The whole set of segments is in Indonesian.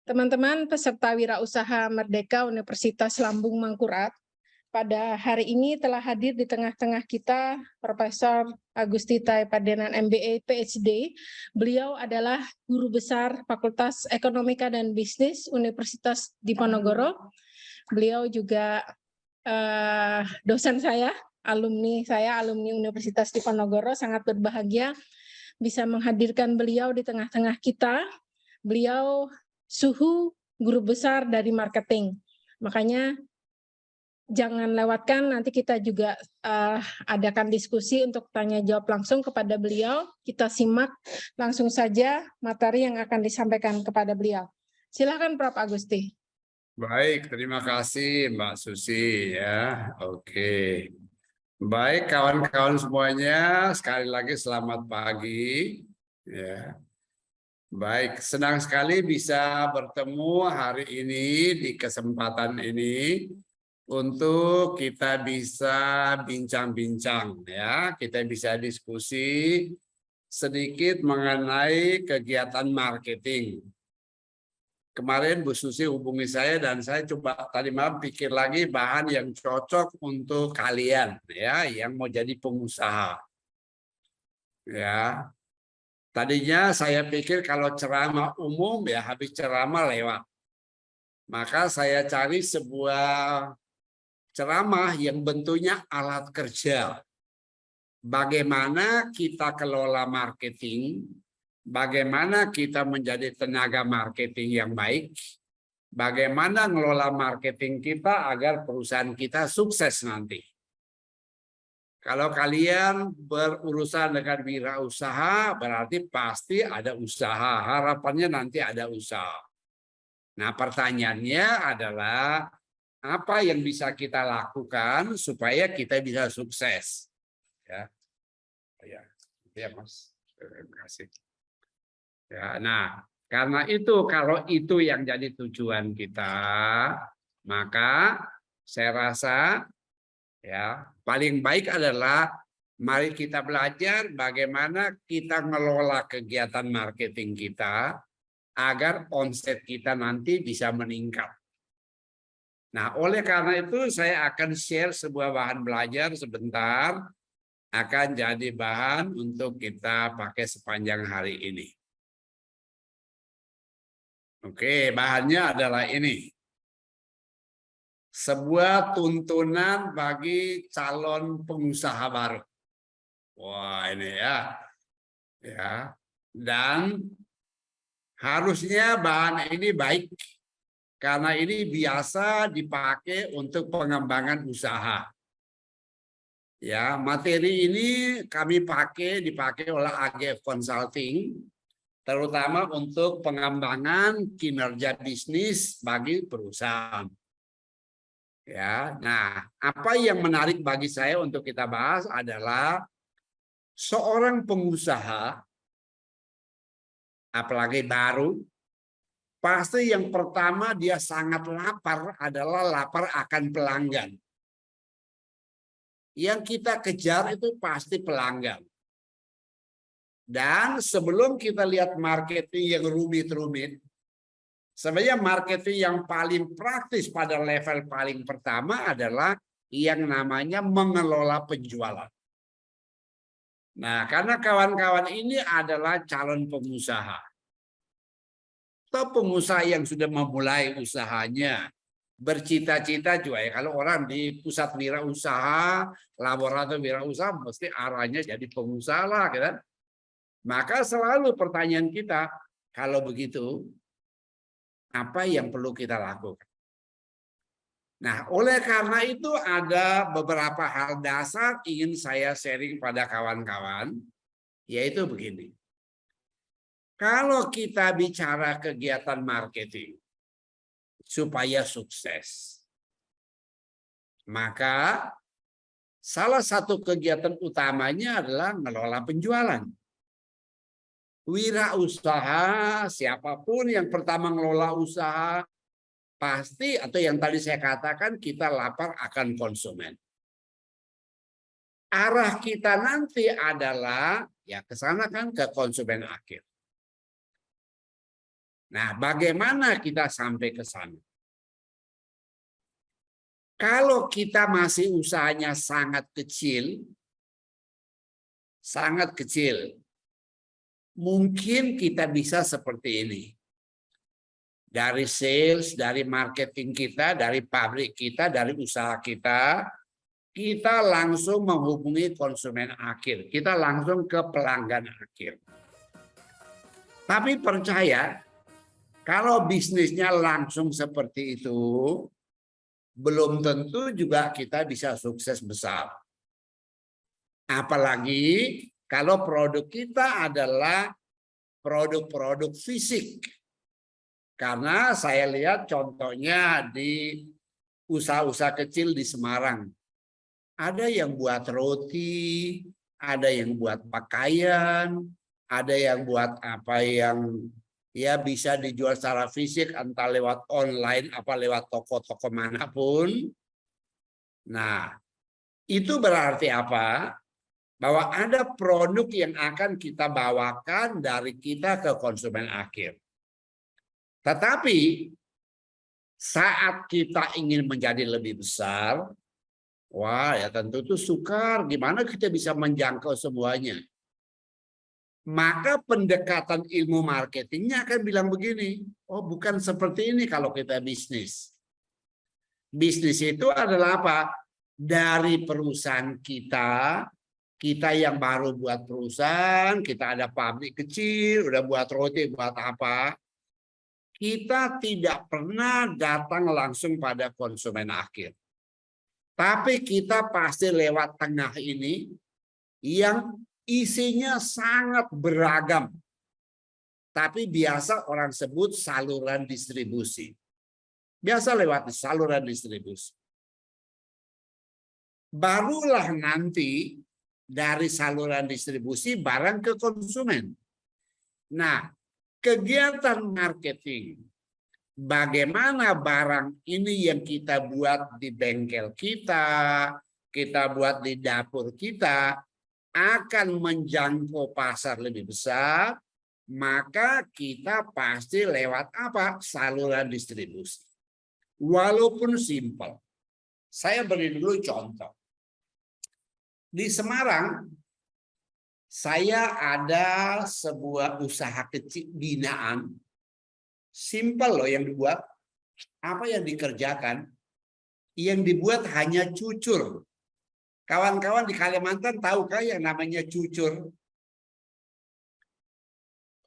Teman-teman peserta Wirausaha Merdeka Universitas Lambung Mangkurat, pada hari ini telah hadir di tengah-tengah kita Profesor Agustita Padenan MBA PhD. Beliau adalah guru besar Fakultas Ekonomika dan Bisnis Universitas Diponegoro. Beliau juga dosen saya, alumni Universitas Diponegoro. Sangat berbahagia bisa menghadirkan beliau di tengah-tengah kita. Beliau Suhu, guru besar dari marketing. Makanya jangan lewatkan, nanti kita juga adakan diskusi untuk tanya jawab langsung kepada beliau. Kita simak langsung saja materi yang akan disampaikan kepada beliau. Silakan Prof. Agusti. Baik, terima kasih Mbak Susi ya. Oke. Baik kawan-kawan semuanya, sekali lagi selamat pagi ya. Baik, senang sekali bisa bertemu hari ini di kesempatan ini untuk kita bisa bincang-bincang ya, kita bisa diskusi sedikit mengenai kegiatan marketing. Kemarin Bu Susi hubungi saya dan saya coba tadi malam pikir lagi bahan yang cocok untuk kalian ya, yang mau jadi pengusaha. Ya. Tadinya saya pikir kalau ceramah umum ya habis ceramah lewat. Maka saya cari sebuah ceramah yang bentuknya alat kerja. Bagaimana kita kelola marketing, bagaimana kita menjadi tenaga marketing yang baik, bagaimana ngelola marketing kita agar perusahaan kita sukses nanti. Kalau kalian berurusan dengan wirausaha, berarti pasti ada usaha. Harapannya nanti ada usaha. Nah, pertanyaannya adalah apa yang bisa kita lakukan supaya kita bisa sukses? Ya, ya Mas. Terima kasih. Ya, nah, karena itu kalau itu yang jadi tujuan kita, maka saya rasa ya, paling baik adalah mari kita belajar bagaimana kita ngelola kegiatan marketing kita agar omset kita nanti bisa meningkat. Nah, oleh karena itu saya akan share sebuah bahan belajar sebentar, akan jadi bahan untuk kita pakai sepanjang hari ini. Oke, bahannya adalah ini. Sebuah tuntunan bagi calon pengusaha baru. Wah, ini ya. Ya. Dan harusnya bahan ini baik karena ini biasa dipakai untuk pengembangan usaha. Ya, materi ini kami dipakai oleh AGF Consulting terutama untuk pengembangan kinerja bisnis bagi perusahaan. Ya, nah, apa yang menarik bagi saya untuk kita bahas adalah seorang pengusaha, apalagi baru, pasti yang pertama dia sangat lapar adalah lapar akan pelanggan. Yang kita kejar itu pasti pelanggan. Dan sebelum kita lihat marketing yang rumit-rumit, sebenarnya marketing yang paling praktis pada level paling pertama adalah yang namanya mengelola penjualan. Nah, karena kawan-kawan ini adalah calon pengusaha. Atau pengusaha yang sudah memulai usahanya. Bercita-cita juga ya. Kalau orang di pusat wirausaha, laboratorium wirausaha, mesti arahnya jadi pengusaha lah. Kan? Maka selalu pertanyaan kita, kalau begitu, apa yang perlu kita lakukan? Nah, oleh karena itu ada beberapa hal dasar ingin saya sharing pada kawan-kawan, yaitu begini. Kalau kita bicara kegiatan marketing supaya sukses, maka salah satu kegiatan utamanya adalah mengelola penjualan. Wirausaha, siapapun yang pertama mengelola usaha, pasti atau yang tadi saya katakan kita lapar akan konsumen. Arah kita nanti adalah ya ke sana kan ke konsumen akhir. Nah, bagaimana kita sampai ke sana? Kalau kita masih usahanya sangat kecil, mungkin kita bisa seperti ini. Dari sales, dari marketing kita, dari pabrik kita, dari usaha kita, kita langsung menghubungi konsumen akhir. Kita langsung ke pelanggan akhir. Tapi percaya, kalau bisnisnya langsung seperti itu, belum tentu juga kita bisa sukses besar. Apalagi kalau produk kita adalah produk-produk fisik. Karena saya lihat contohnya di usaha-usaha kecil di Semarang. Ada yang buat roti, ada yang buat pakaian, ada yang buat apa yang ya bisa dijual secara fisik, entah lewat online, apa lewat toko-toko manapun. Nah, itu berarti apa? Bahwa ada produk yang akan kita bawakan dari kita ke konsumen akhir. Tetapi saat kita ingin menjadi lebih besar, wah ya tentu itu sukar. Gimana kita bisa menjangkau semuanya? Maka pendekatan ilmu marketingnya akan bilang begini, oh bukan seperti ini kalau kita bisnis. Bisnis itu adalah apa? Dari perusahaan kita yang baru buat perusahaan, kita ada pabrik kecil, udah buat roti, buat apa. Kita tidak pernah datang langsung pada konsumen akhir. Tapi kita pasti lewat tengah ini yang isinya sangat beragam. Tapi biasa orang sebut saluran distribusi. Biasa lewat saluran distribusi. Barulah nanti dari saluran distribusi barang ke konsumen. Nah, kegiatan marketing, bagaimana barang ini yang kita buat di bengkel kita buat di dapur kita, akan menjangkau pasar lebih besar, maka kita pasti lewat apa? Saluran distribusi. Walaupun simpel. Saya beri dulu contoh. Di Semarang, saya ada sebuah usaha kecil binaan, simpel loh yang dibuat. Apa yang dikerjakan? Yang dibuat hanya cucur. Kawan-kawan di Kalimantan tahukah yang namanya cucur?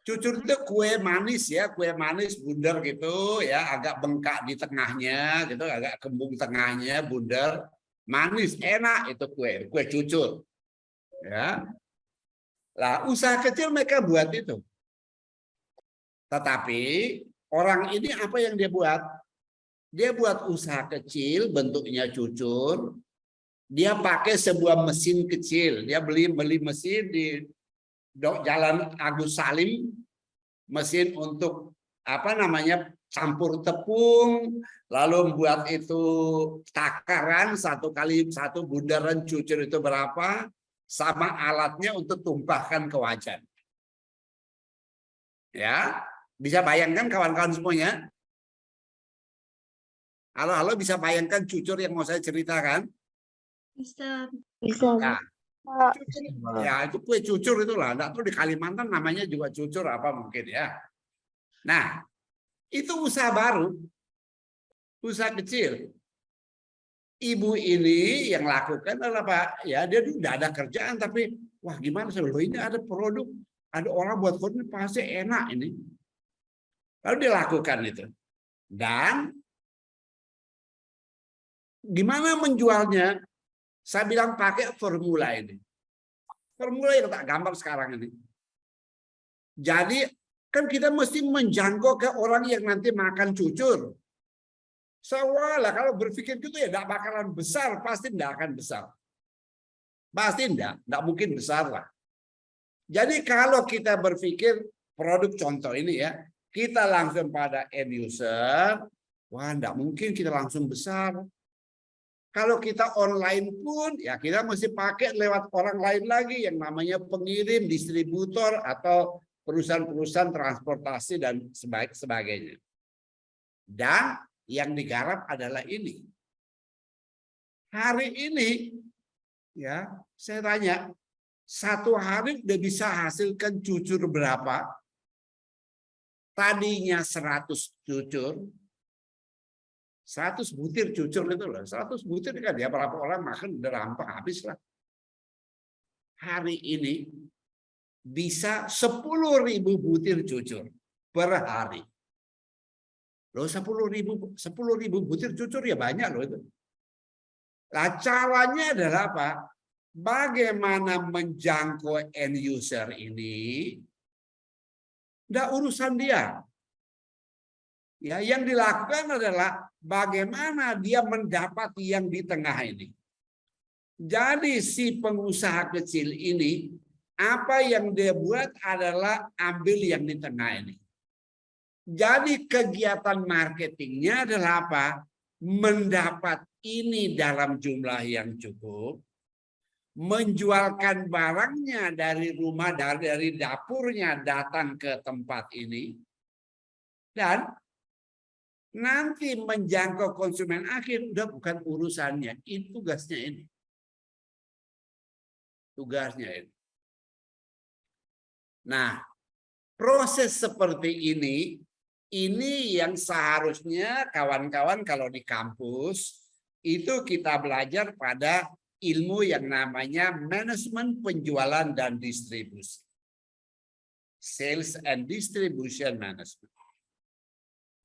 Cucur itu kue manis ya, kue manis bundar gitu ya, agak bengkak di tengahnya gitu, agak kembung tengahnya, bundar, manis, enak itu kue cucur. Ya. Lah, usaha kecil mereka buat itu. Tetapi orang ini apa yang dia buat? Dia buat usaha kecil bentuknya cucur. Dia pakai sebuah mesin kecil. Dia beli mesin di Jalan Agus Salim, mesin untuk apa namanya campur tepung, lalu membuat itu takaran 1 kali 1 bundaran cucur itu berapa, sama alatnya untuk tumpahkan ke wajan. Ya, bisa bayangkan kawan-kawan semuanya? Halo, bisa bayangkan cucur yang mau saya ceritakan? Bisa. Nah, ya itu kue cucur itulah. Enggak tahu di Kalimantan namanya juga cucur apa mungkin ya. Nah, itu usaha baru, usaha kecil. Ibu ini yang lakukan adalah Pak, ya dia udah ada kerjaan tapi wah gimana sih loh ini ada produk, ada orang buat produk pasti enak ini. Lalu dia lakukan itu. Dan gimana menjualnya? Saya bilang pakai formula ini. Formula yang tak gampang sekarang ini. Jadi kan kita mesti menjangkau ke orang yang nanti makan cucur. Sawalah kalau berpikir gitu ya tidak bakalan besar, pasti tidak akan besar. Pasti tidak mungkin besar lah. Jadi kalau kita berpikir produk contoh ini ya, kita langsung pada end user, wah tidak mungkin kita langsung besar. Kalau kita online pun, ya kita mesti pakai lewat orang lain lagi yang namanya pengirim, distributor, atau perusahaan-perusahaan transportasi dan sebagainya. Dan yang digarap adalah ini. Hari ini, ya, saya tanya, satu hari udah bisa hasilkan cucur berapa? Tadinya 100 cucur, 100 butir cucur itu loh. 100 butir kan ya berapa orang makan udah rampung habis lah. Hari ini bisa 10.000 butir cucur per hari. Loh 10.000 butir cucur ya banyak loh itu. Nah, caranya adalah apa? Bagaimana menjangkau end user ini? Nggak urusan dia. Ya, yang dilakukan adalah bagaimana dia mendapat yang di tengah ini. Jadi si pengusaha kecil ini, apa yang dia buat adalah ambil yang di tengah ini. Jadi kegiatan marketingnya adalah apa? Mendapat ini dalam jumlah yang cukup, menjualkan barangnya dari rumah, dari dapurnya datang ke tempat ini, dan nanti menjangkau konsumen akhir udah bukan urusannya. Itu tugasnya ini. Tugasnya ini. Nah, proses seperti ini yang seharusnya kawan-kawan kalau di kampus itu kita belajar pada ilmu yang namanya manajemen penjualan dan distribusi. Sales and Distribution Management.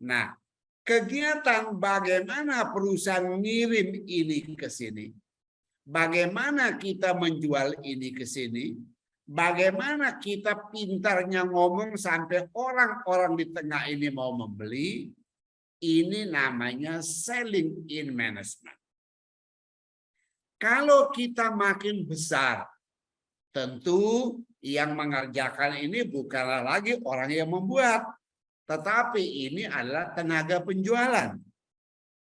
Nah, kegiatan bagaimana perusahaan ngirim ini ke sini, bagaimana kita menjual ini ke sini, bagaimana kita pintarnya ngomong sampai orang-orang di tengah ini mau membeli, ini namanya selling in management. Kalau kita makin besar, tentu yang mengerjakan ini bukanlah lagi orang yang membuat, tetapi ini adalah tenaga penjualan.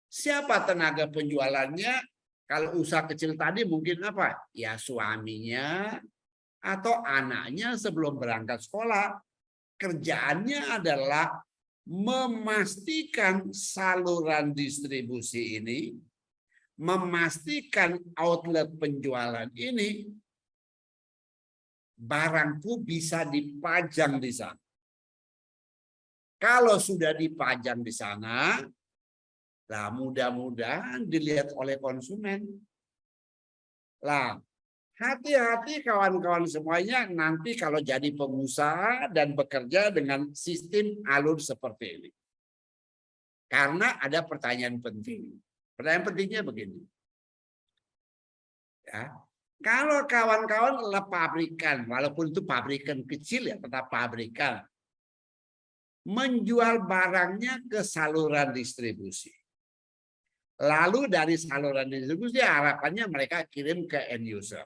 Siapa tenaga penjualannya? Kalau usaha kecil tadi mungkin apa? Ya suaminya atau anaknya sebelum berangkat sekolah. Kerjaannya adalah memastikan saluran distribusi ini, memastikan outlet penjualan ini, barangku bisa dipajang di sana. Kalau sudah dipajang di sana, lah mudah-mudahan dilihat oleh konsumen. Lah, hati-hati kawan-kawan semuanya nanti kalau jadi pengusaha dan bekerja dengan sistem alur seperti ini. Karena ada pertanyaan penting. Pertanyaan pentingnya begini. Ya, kalau kawan-kawan adalah pabrikan, walaupun itu pabrikan kecil ya, tetap pabrikan. Menjual barangnya ke saluran distribusi. Lalu dari saluran distribusi harapannya mereka kirim ke end user.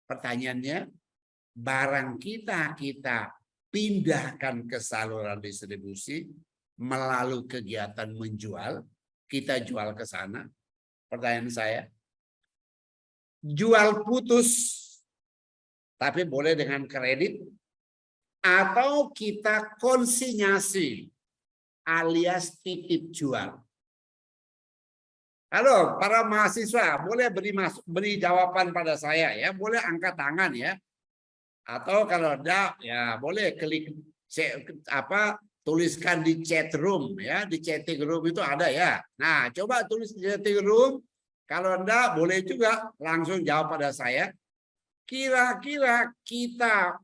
Pertanyaannya, barang kita pindahkan ke saluran distribusi melalui kegiatan menjual, kita jual ke sana. Pertanyaan saya, jual putus, tapi boleh dengan kredit, atau kita konsinyasi alias titip jual. Halo, para mahasiswa, boleh beri jawaban pada saya ya, boleh angkat tangan ya. Atau kalau ada ya boleh klik tuliskan di chat room ya, di chatting room itu ada ya. Nah, coba tulis di chatting room. Kalau enggak boleh juga langsung jawab pada saya. Kira-kira kita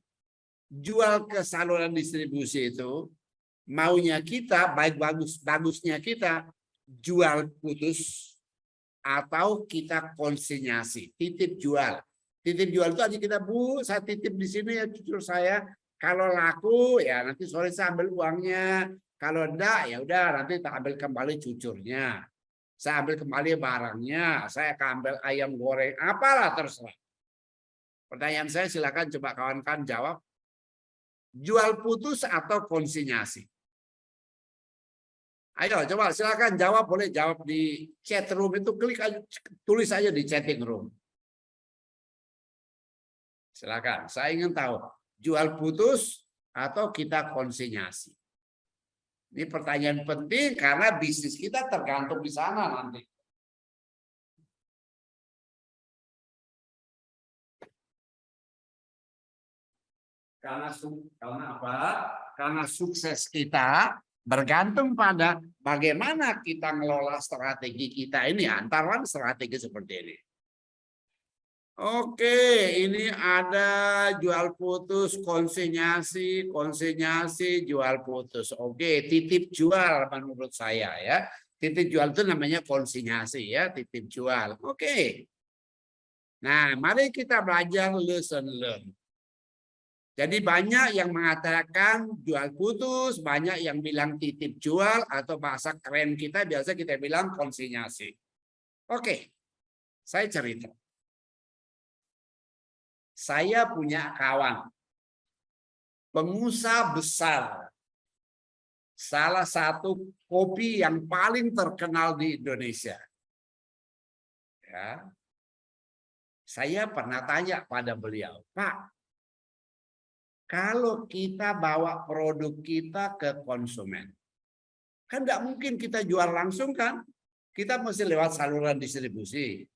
jual ke saluran distribusi itu, maunya kita, baik bagusnya kita jual putus atau kita konsinyasi, titip jual. Titip jual itu aja kita, Bu, saya titip di sini ya cucur saya. Kalau laku ya nanti sore saya ambil uangnya. Kalau enggak ya udah nanti tak ambil kembali cucurnya. Saya ambil kembali barangnya, saya akan ambil ayam goreng, apalah terserah. Pertanyaan saya silakan coba kawan-kawan jawab. Jual putus atau konsinyasi? Ayo coba silakan jawab, boleh jawab di chat room itu, klik aja, tulis aja di chatting room. Silakan, saya ingin tahu jual putus atau kita konsinyasi? Ini pertanyaan penting karena bisnis kita tergantung di sana nanti. Karena apa? Karena sukses kita bergantung pada bagaimana kita ngelola strategi kita ini antara strategi seperti ini. Oke, ini ada jual putus, konsinyasi, jual putus. Oke, titip jual menurut saya ya. Titip jual itu namanya konsinyasi ya, titip jual. Oke. Nah, mari kita belajar lesson learn. Jadi banyak yang mengatakan jual putus, banyak yang bilang titip jual, atau bahasa keren kita biasa kita bilang konsinyasi. Oke, saya cerita. Saya punya kawan, pengusaha besar, salah satu kopi yang paling terkenal di Indonesia. Ya. Saya pernah tanya pada beliau, Pak, kalau kita bawa produk kita ke konsumen, kan nggak mungkin kita jual langsung kan? Kita mesti lewat saluran distribusi.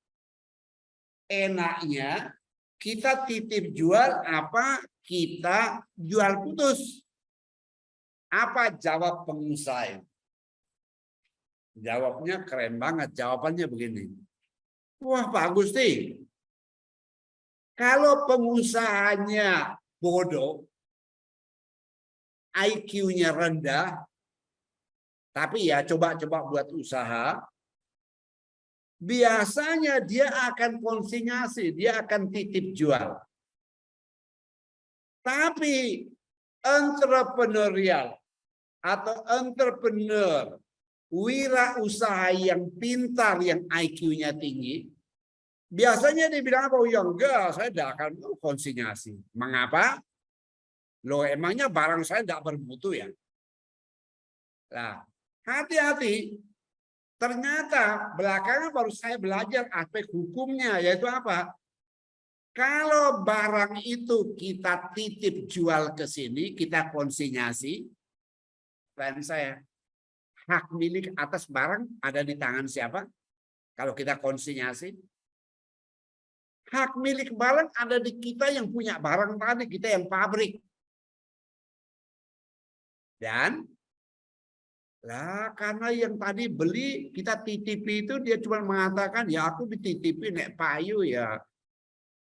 Enaknya kita titip jual apa kita jual putus? Apa jawab pengusaha? Jawabnya keren banget. Jawabannya begini. Wah Pak Agusti, kalau pengusahanya bodoh, IQ-nya rendah, tapi ya coba-coba buat usaha, biasanya dia akan konsinyasi, dia akan titip jual. Tapi entrepreneurial atau entrepreneur, wirausaha yang pintar, yang IQ-nya tinggi, biasanya dia bilang apa? Oh ya enggak, saya tidak akan konsinyasi. Mengapa? Loh emangnya barang saya tidak bermutu ya? Nah, hati-hati. Ternyata belakangan baru saya belajar aspek hukumnya, yaitu apa? Kalau barang itu kita titip jual ke sini, kita konsinyasi, dan saya hak milik atas barang ada di tangan siapa? Kalau kita konsinyasi, hak milik barang ada di kita yang punya barang tadi, kita yang pabrik. Dan lah karena yang tadi beli kita titipi itu dia cuma mengatakan ya aku dititipi nek payu ya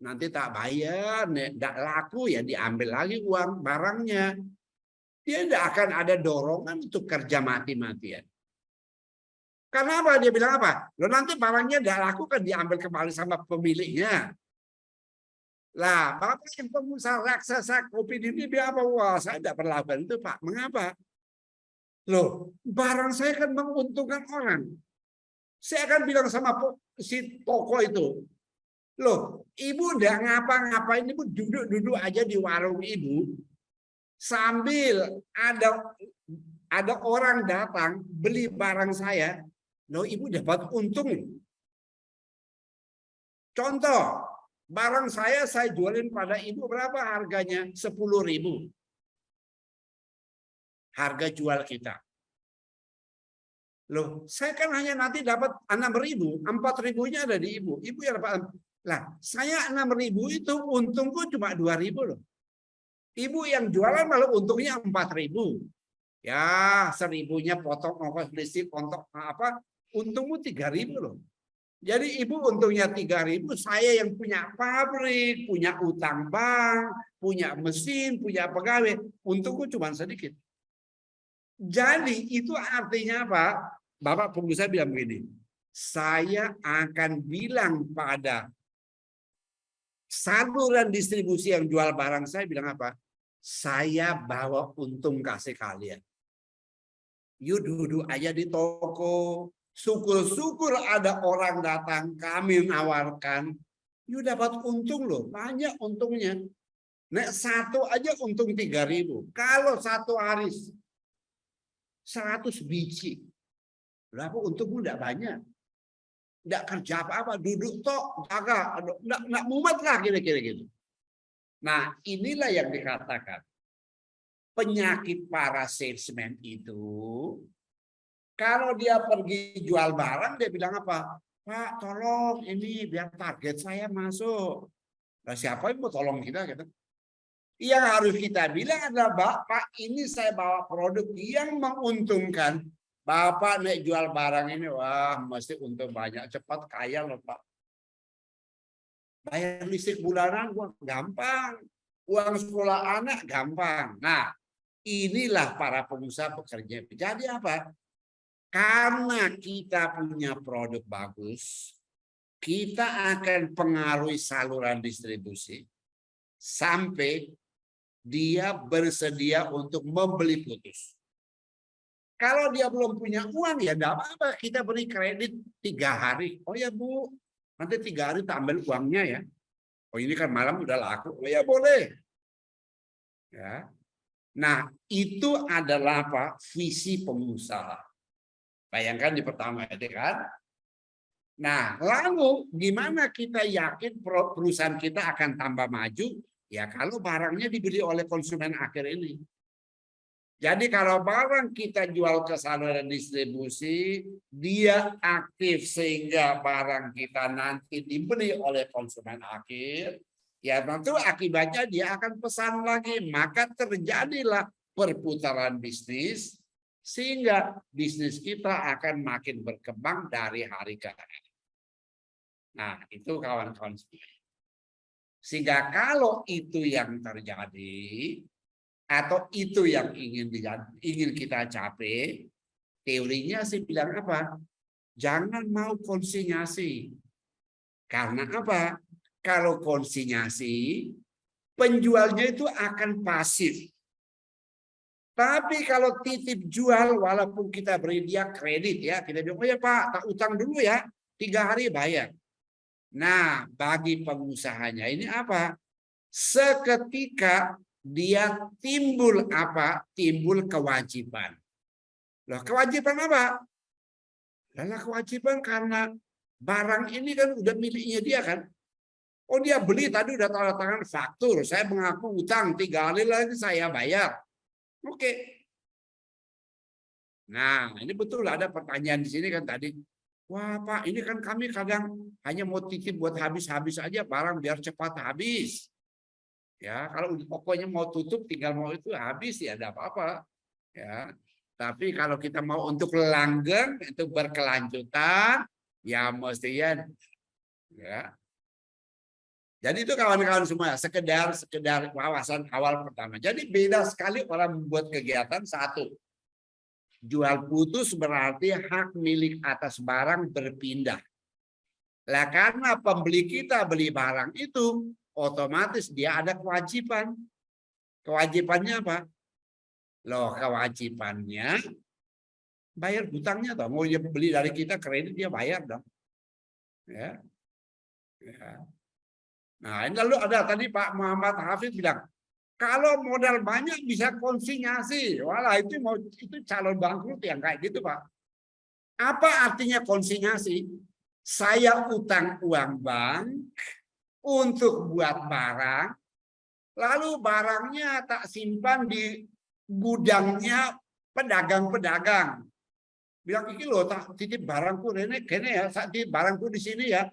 nanti tak bayar, nek tidak laku ya diambil lagi uang barangnya. Dia tidak akan ada dorongan untuk kerja mati-matian. Karena apa? Dia bilang apa? Lo nanti barangnya tidak laku kan diambil kembali sama pemiliknya. Lah, Bapak yang pengusaha raksasa kopi ini dia apa? Wah, saya tidak pernah lakukan itu, Pak. Mengapa? Loh, barang saya kan menguntungkan orang. Saya akan bilang sama si toko itu, loh, ibu udah ngapa-ngapain, ibu duduk-duduk aja di warung ibu, sambil ada orang datang beli barang saya, loh ibu dapat untung. Contoh, barang saya jualin pada ibu berapa harganya? 10.000. Harga jual kita. Loh, saya kan hanya nanti dapat 6.000, 4.000-nya ada di ibu. Ibu yang dapat. Lah, saya 6.000 itu untungku cuma 2.000 loh. Ibu yang jualan malah untungnya 4.000. Ya, 1.000-nya potong ongkos listrik, potong apa? Untungmu 3.000 loh. Jadi ibu untungnya 3.000, saya yang punya pabrik, punya utang bank, punya mesin, punya pegawai, untungku cuma sedikit. Jadi itu artinya apa? Bapak pengusaha bilang begini, saya akan bilang pada saluran distribusi yang jual barang saya, bilang apa? Saya bawa untung kasih kalian. You duduk aja di toko, syukur-syukur ada orang datang, kami menawarkan, you dapat untung loh, banyak untungnya. Nek satu aja untung 3.000. Kalau satu hari 100 biji. Berapa untungmu tidak banyak. Tidak kerja apa-apa, duduk tok, jaga, enggak mumet lah kira-kira gitu. Nah, inilah yang dikatakan penyakit para salesman itu. Kalau dia pergi jual barang, dia bilang apa? Pak, tolong ini biar target saya masuk. Nah, siapa yang mau tolong kita? Gitu. Yang harus kita bilang adalah, Bapak, ini saya bawa produk yang menguntungkan. Bapak naik jual barang ini, wah mesti untung banyak, cepat kaya loh Pak. Bayar listrik bulanan gua gampang, uang sekolah anak gampang. Nah, inilah para pengusaha pekerja. Jadi apa? Karena kita punya produk bagus, kita akan pengaruhi saluran distribusi sampai dia bersedia untuk membeli putus. Kalau dia belum punya uang, ya enggak apa-apa. Kita beri kredit 3 hari. Oh ya Bu, nanti 3 hari tak ambil uangnya ya. Oh ini kan malam udah laku. Oh ya boleh. Ya. Nah itu adalah apa? Visi pengusaha. Bayangkan di pertama itu kan. Nah lalu gimana kita yakin perusahaan kita akan tambah maju? Ya kalau barangnya dibeli oleh konsumen akhir ini. Jadi kalau barang kita jual ke saluran distribusi, dia aktif sehingga barang kita nanti dibeli oleh konsumen akhir, ya tentu akibatnya dia akan pesan lagi. Maka terjadilah perputaran bisnis, sehingga bisnis kita akan makin berkembang dari hari ke hari. Nah itu kawan-kawan. Sehingga kalau itu yang terjadi, atau itu yang ingin kita capai, teorinya sih bilang apa? Jangan mau konsinyasi. Karena apa? Kalau konsinyasi, penjualnya itu akan pasif. Tapi kalau titip jual, walaupun kita beri dia kredit ya, kita bilang, oh ya Pak, tak utang dulu ya, 3 hari bayar. Nah, bagi pengusahanya ini apa? Seketika dia timbul apa? Timbul kewajiban. Loh, kewajiban apa? Lalu kewajiban karena barang ini kan udah miliknya dia kan. Oh dia beli tadi udah tanda tangan faktur. Saya mengaku utang 3 hari lagi saya bayar. Oke. Nah ini betul ada pertanyaan di sini kan tadi. Wah Pak ini kan kami kadang hanya mau titip buat habis-habis aja barang biar cepat habis. Ya kalau pokoknya mau tutup tinggal mau itu habis ya ada apa-apa. Ya. Tapi kalau kita mau untuk langgeng, itu berkelanjutan, ya mestinya ya. Jadi itu kawan-kawan semua, sekedar wawasan awal pertama. Jadi beda sekali orang membuat kegiatan satu. Jual putus berarti hak milik atas barang berpindah. Lah karena pembeli kita beli barang itu, otomatis dia ada kewajiban. Kewajibannya apa? Loh, kewajibannya bayar hutangnya toh. Mau dia beli dari kita kredit dia bayar dong. Ya. Ya. Nah, ini lalu ada tadi Pak Muhammad Hafid bilang, kalau modal banyak bisa konsinyasi. Walah itu calon bangkrut yang kayak gitu, Pak. Apa artinya konsinyasi? Saya utang uang bank untuk buat barang, lalu barangnya tak simpan di gudangnya pedagang-pedagang. Bilang iki loh tak titip barangku Rene kene ya, saat di barangku di sini ya.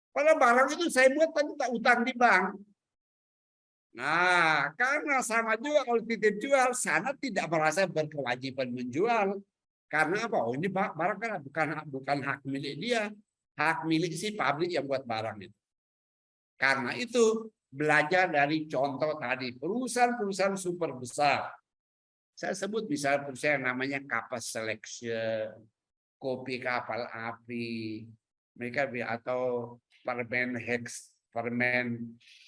Padahal barang itu saya buat tadi tak utang di bank. Nah, karena sama juga kalau titip jual, sana tidak merasa berkewajiban menjual. Karena apa? Oh ini barang kan bukan hak milik dia, hak milik si pabrik yang buat barang itu. Karena itu belajar dari contoh tadi perusahaan-perusahaan super besar. Saya sebut misalnya perusahaan yang namanya Kapas Selection, Kopi Kapal Api, mereka atau permen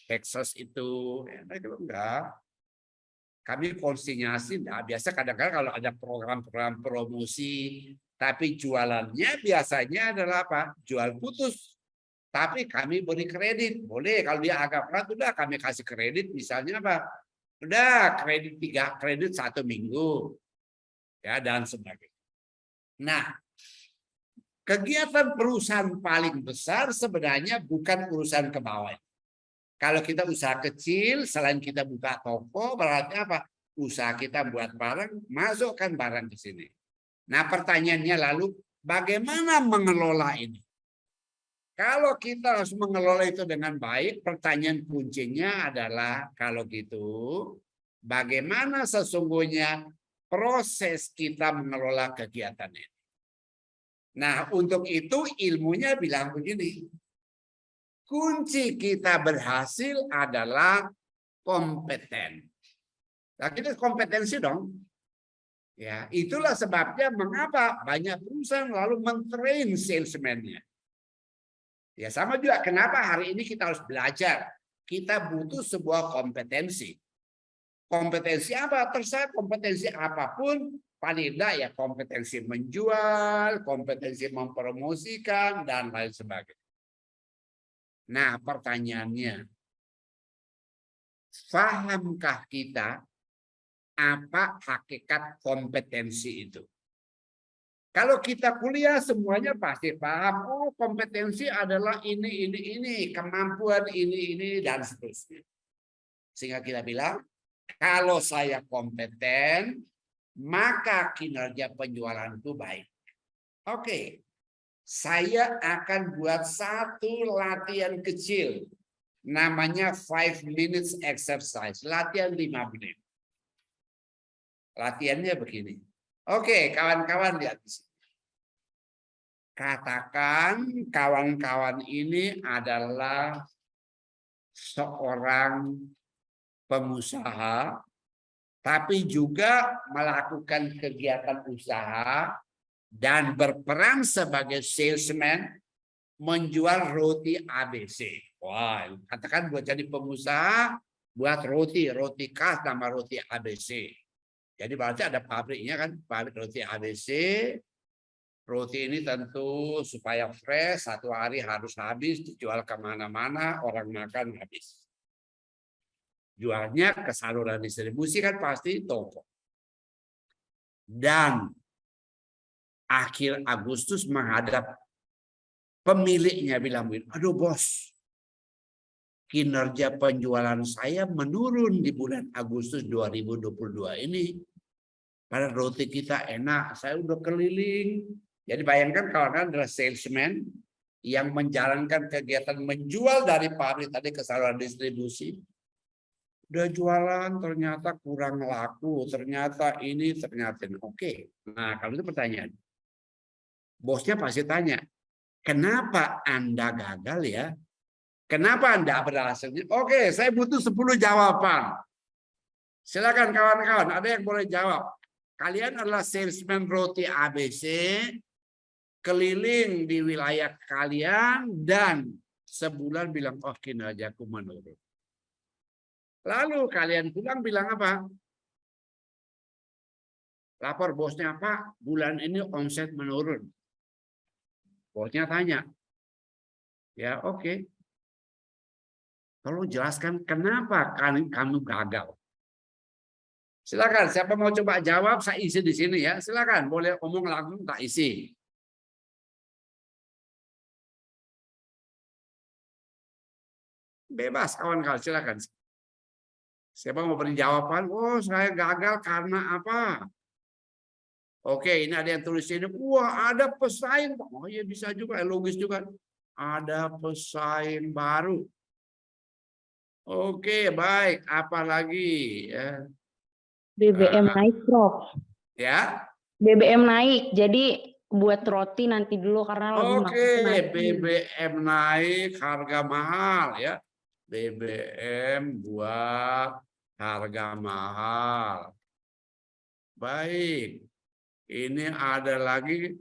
Texas itu, mereka enggak. Kami konsinyasi, nah biasa kadang-kadang kalau ada program-program promosi, tapi jualannya biasanya adalah apa? Jual putus. Tapi kami beri kredit, boleh kalau dia agak berat, udah kami kasih kredit, misalnya apa? Udah kredit 1 minggu, ya dan sebagainya. Nah, kegiatan perusahaan paling besar sebenarnya bukan urusan ke bawah. Kalau kita usaha kecil, selain kita buka toko, berarti apa? Usaha kita buat barang, masukkan barang ke sini. Nah, pertanyaannya lalu, bagaimana mengelola ini? Kalau kita harus mengelola itu dengan baik, pertanyaan kuncinya adalah, kalau gitu, bagaimana sesungguhnya proses kita mengelola kegiatan ini? Nah, untuk itu ilmunya bilang begini, kunci kita berhasil adalah kompeten. Nah, kita kompetensi dong. Ya, itulah sebabnya mengapa banyak perusahaan lalu mentrain salesman-nya. Ya, sama juga kenapa hari ini kita harus belajar. Kita butuh sebuah kompetensi. Kompetensi apa? Terserah kompetensi apapun, paling tidak ya kompetensi menjual, kompetensi mempromosikan, dan lain sebagainya. Nah, pertanyaannya, pahamkah kita apa hakikat kompetensi itu? Kalau kita kuliah semuanya pasti paham, oh kompetensi adalah ini, kemampuan ini, dan seterusnya. Sehingga kita bilang, kalau saya kompeten, maka kinerja penjualan itu baik. Oke, saya akan buat satu latihan kecil. Namanya 5 minutes exercise. Latihan 5 menit. Latihannya begini. Oke, kawan-kawan lihat di sini. Katakan kawan-kawan ini adalah seorang pengusaha, tapi juga melakukan kegiatan usaha dan berperan sebagai salesman menjual roti ABC. Wah, katakan buat jadi pengusaha, buat roti khas nama roti ABC. Jadi berarti ada pabriknya kan, pabrik roti ABC. Roti ini tentu supaya fresh, 1 hari harus habis, dijual kemana-mana, orang makan habis. Jualnya ke saluran distribusi kan pasti toko. Dan akhir Agustus menghadap pemiliknya bilang, aduh bos, kinerja penjualan saya menurun di bulan Agustus 2022 ini. Padahal roti kita enak, saya udah keliling. Jadi bayangkan kawan-kawan adalah salesman yang menjalankan kegiatan menjual dari pabrik tadi ke saluran distribusi. Udah jualan ternyata kurang laku, ternyata ini, ternyata ini. Oke, nah kalau itu pertanyaan. Bosnya pasti tanya, kenapa Anda gagal ya? Kenapa Anda berhasil? Oke, saya butuh 10 jawaban. Silakan kawan-kawan, ada yang boleh jawab. Kalian adalah salesman roti ABC, keliling di wilayah kalian, dan sebulan bilang, oh kinerjaku menurun. Lalu kalian pulang bilang apa? Lapor bosnya, Pak, bulan ini omset menurun. Bosnya tanya, ya oke. Tolong jelaskan kenapa kamu gagal. Silakan, siapa mau coba jawab, saya isi di sini ya. Silakan, boleh omong langsung, tak isi. Bebas kawan-kawan, silakan. Siapa mau beri jawaban? Oh, saya gagal karena apa? Oke, ini ada yang tulis ini. Wah, ada pesaing. Oh iya bisa juga, logis juga. Ada pesaing baru. Oke, baik. Apa lagi? Ya. BBM naik, Prof. Ya. BBM naik, jadi buat roti nanti dulu karena lagi Oke, makan. BBM naik, harga mahal ya. BBM buat harga mahal. Baik. Ini ada lagi,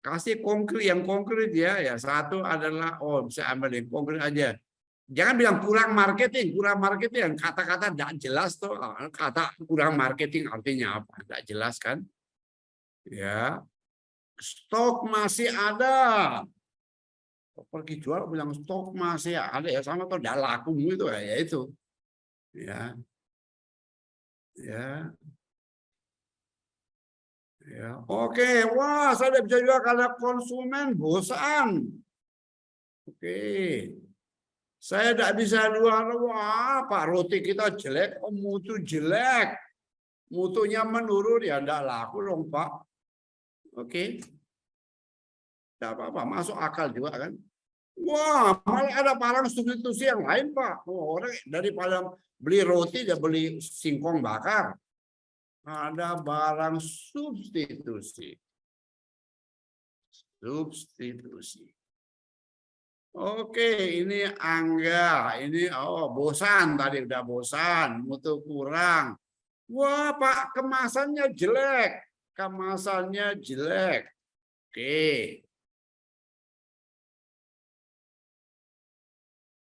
kasih konkret yang konkret ya. Ya, satu adalah bisa ambil yang konkret aja. Jangan bilang kurang marketing, kata-kata tidak jelas tuh. Kata kurang marketing artinya apa? Tidak jelas kan? Ya. Stok masih ada. Pergi jual bilang stok masih ada ya, sama tuh tidak laku gitu ya itu. Ya. Ya. Ya, oke, wah saya udah bisa jual karena konsumen bosan. Oke. Saya tidak bisa jualan. Wah, Pak, roti kita jelek, mutu jelek. Mutunya menurun, ya tidak laku dong, Pak. Oke. Tidak apa-apa, masuk akal juga kan. Wah, malah ada barang substitusi yang lain, Pak. Oh, orang daripada beli roti, dia beli singkong bakar. Ada barang substitusi. Substitusi. Oke, ini Angga. Ini bosan tadi udah bosan, mutu kurang. Wah, Pak, kemasannya jelek. Kemasannya jelek. Oke.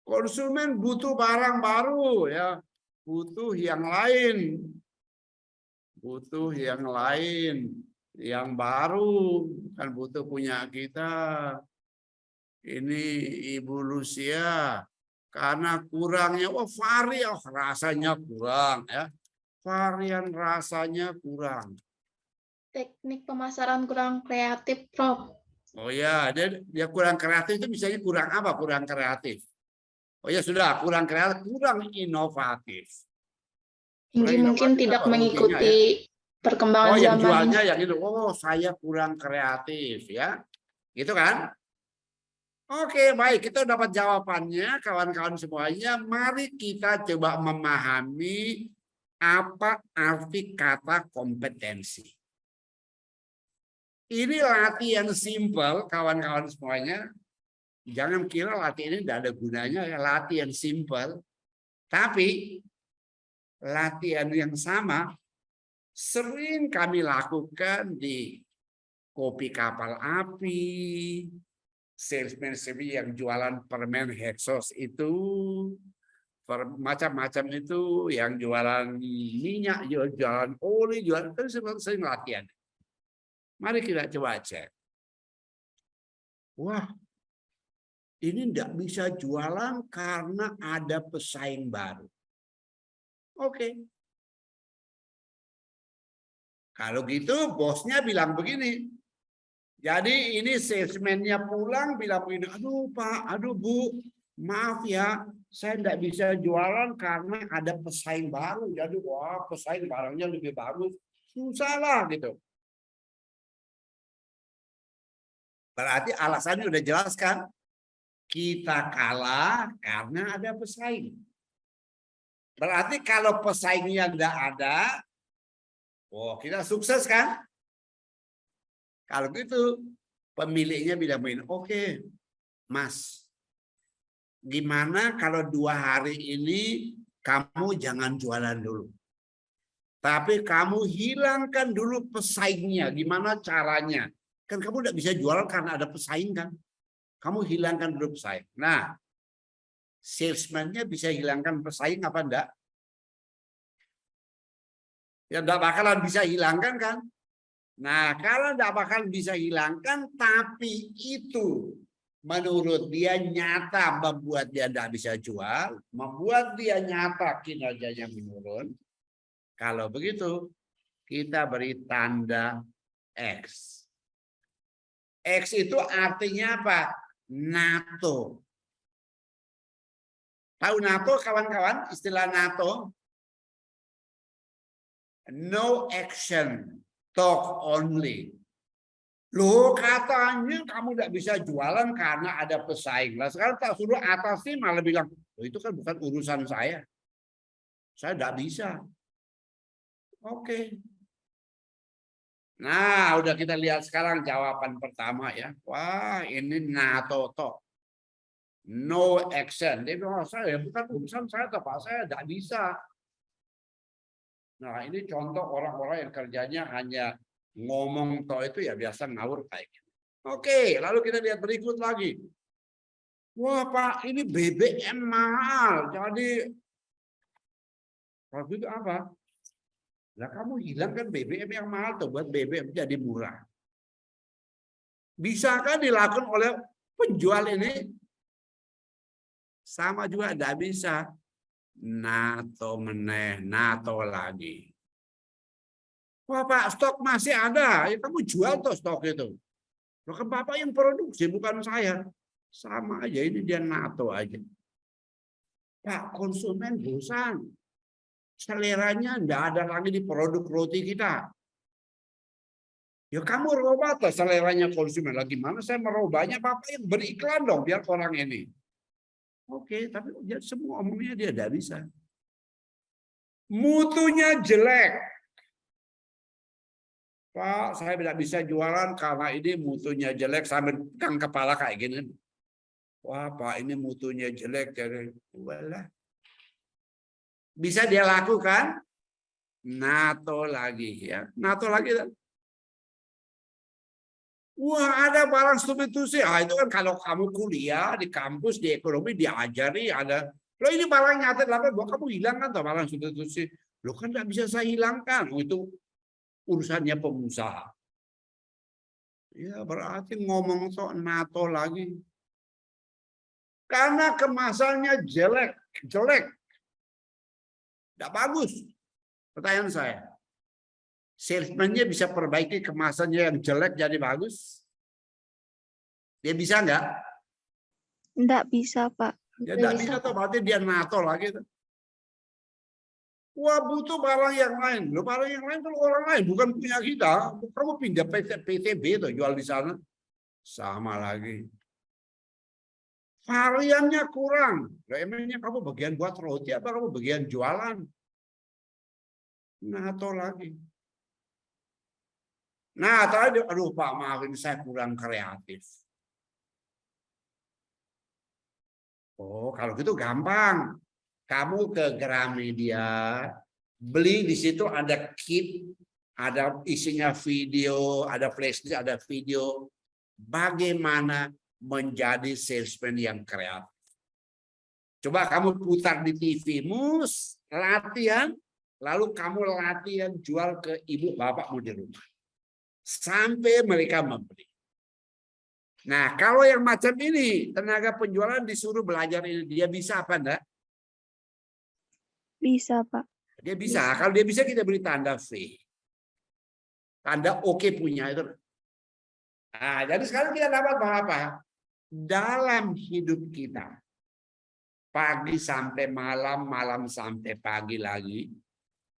Konsumen butuh barang baru ya. Butuh yang lain. Butuh yang lain. Yang baru. Kan butuh punya kita. Ini Ibu Lucia. Karena kurangnya, rasanya kurang ya. Varian rasanya kurang. Teknik pemasaran kurang kreatif, Prof. Oh ya, dia kurang kreatif itu misalnya kurang apa? Kurang kreatif. Oh ya sudah, kurang kreatif, kurang inovatif. Tinggi mungkin tidak mengikuti perkembangan yang zaman. jualnya yang itu, saya kurang kreatif ya. Gitu kan? Oke, baik, kita dapat jawabannya kawan-kawan semuanya. Mari kita coba memahami apa arti kata kompetensi. Ini latihan simpel kawan-kawan semuanya. Jangan kira latihan ini tidak ada gunanya, ya latihan simpel. Tapi latihan yang sama sering kami lakukan di kopi kapal api, salesman yang jualan permen Hexos itu, macam-macam itu, yang jualan minyak, jualan oli, jualan itu sering latihan. Mari kita coba cek. Wah, ini tidak bisa jualan karena ada pesaing baru. Oke. Kalau gitu bosnya bilang begini. Jadi ini salesman-nya pulang bilang begini, aduh Pak, aduh Bu, maaf ya, saya tidak bisa jualan karena ada pesaing baru. Jadi pesaing barangnya lebih bagus, susah lah gitu. Berarti alasannya udah jelas kan? Kita kalah karena ada pesaing. Berarti kalau pesaingnya tidak ada, kita sukses kan? Kalau gitu, pemiliknya bilang, oke, Mas, gimana kalau 2 hari ini kamu jangan jualan dulu. Tapi kamu hilangkan dulu pesaingnya. Gimana caranya? Kan kamu tidak bisa jualan karena ada pesaing kan? Kamu hilangkan dulu pesaing. Nah, salesman-nya bisa hilangkan pesaing apa enggak? Ya enggak bakalan bisa hilangkan kan? Nah, kalau enggak bakalan bisa hilangkan, tapi itu menurut dia nyata membuat dia enggak bisa jual, membuat dia nyata kinerjanya menurun. Kalau begitu, kita beri tanda X. X itu artinya apa? NATO. Tahu NATO kawan-kawan? Istilah NATO? No action, talk only. Loh katanya kamu tidak bisa jualan karena ada pesaing. Lah sekarang tak suruh atasin malah bilang, itu kan bukan urusan saya. Saya tidak bisa. Oke. Nah, udah kita lihat sekarang jawaban pertama ya. Wah, ini NATO toh. No action. Dia bilang, saya bukan urusan saya, Pak. Saya tidak bisa. Nah, ini contoh orang-orang yang kerjanya hanya ngomong toh itu ya biasa ngawur kayak gitu. Oke, lalu kita lihat berikut lagi. Wah, Pak, ini BBM mahal. Jadi, waktu itu apa? Lah kamu hilangkan BBM yang mahal tuh buat BBM jadi murah. Bisakah dilakukan oleh penjual ini? Sama juga tidak bisa. NATO meneh, NATO lagi. Wah Pak, stok masih ada. Ya, kamu jual tuh stok itu. Loh kan Bapak yang produksi, bukan saya. Sama aja, ini dia NATO aja. Pak, konsumen bosan. Seleranya enggak ada lagi di produk roti kita. Ya kamu rubah tuh seleranya konsumen. Lagi mana saya merubahnya? Bapak yang beriklan dong biar orang ini. Oke, tapi semua omongnya dia tidak bisa. Mutunya jelek. Pak, saya tidak bisa jualan karena ini mutunya jelek sambil pegang kepala kayak gini. Wah, Pak, ini mutunya jelek. Walah. Bisa dia lakukan? NATO lagi ya. NATO lagi. Wah, ada barang substitusi. Itu kan kalau kamu kuliah di kampus, di ekonomi diajari ada. Loh ini barang nyata, kamu hilangkan tuh barang substitusi. Loh kan tidak bisa saya hilangkan. Itu urusannya pengusaha. Ya berarti ngomong soal NATO lagi. Karena kemasannya jelek. Tidak bagus. Pertanyaan saya. Salesman-nya bisa perbaiki kemasannya yang jelek jadi bagus? Dia bisa nggak? Nggak bisa, Pak. Ya nggak bisa tuh, berarti dia NATO lagi. Wah, butuh barang yang lain. Loh, barang yang lain kalau orang lain bukan punya kita. Kamu pindah PTB tuh jual di sana. Sama lagi. Variannya kurang. Loh, emangnya kamu bagian buat roti apa kamu bagian jualan? NATO lagi. Nah, tadi, aduh Pak, maaf ini saya kurang kreatif. Oh, kalau gitu gampang. Kamu ke Gramedia, beli di situ ada kit, ada isinya video, ada flash disk, ada video. Bagaimana menjadi salesman yang kreatif? Coba kamu putar di TV-mu, latihan, lalu kamu latihan jual ke ibu bapakmu di rumah. Sampai mereka membeli. Nah, kalau yang macam ini, tenaga penjualan disuruh belajar ini, dia bisa apa enggak? Bisa, Pak. Dia bisa. Kalau dia bisa, kita beri tanda V. Tanda oke punya itu. Nah, jadi sekarang kita dapat apa? Dalam hidup kita, pagi sampai malam, malam sampai pagi lagi,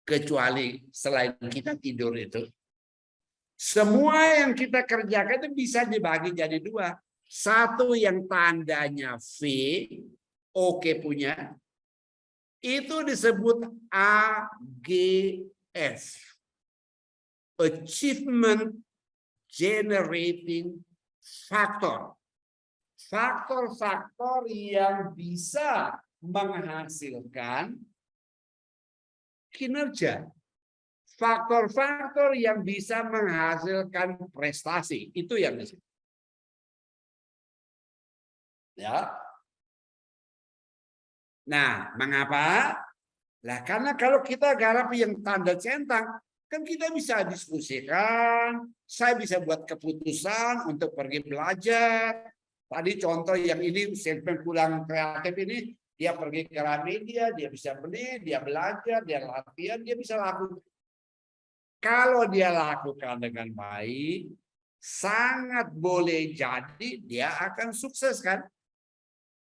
kecuali selain kita tidur itu, semua yang kita kerjakan itu bisa dibagi jadi dua. Satu yang tandanya V, oke punya, itu disebut AGF. Achievement Generating Factor. Faktor-faktor yang bisa menghasilkan kinerja. Faktor-faktor yang bisa menghasilkan prestasi. Itu yang disebut. Ya. Nah, mengapa? Lah, karena kalau kita garap yang tanda centang, kan kita bisa diskusikan, saya bisa buat keputusan untuk pergi belajar. Tadi contoh yang ini salesman kurang kreatif ini, dia pergi ke Gramedia, dia bisa beli, dia belajar, dia latihan, dia bisa lakukan. Kalau dia lakukan dengan baik, sangat boleh jadi dia akan sukses kan?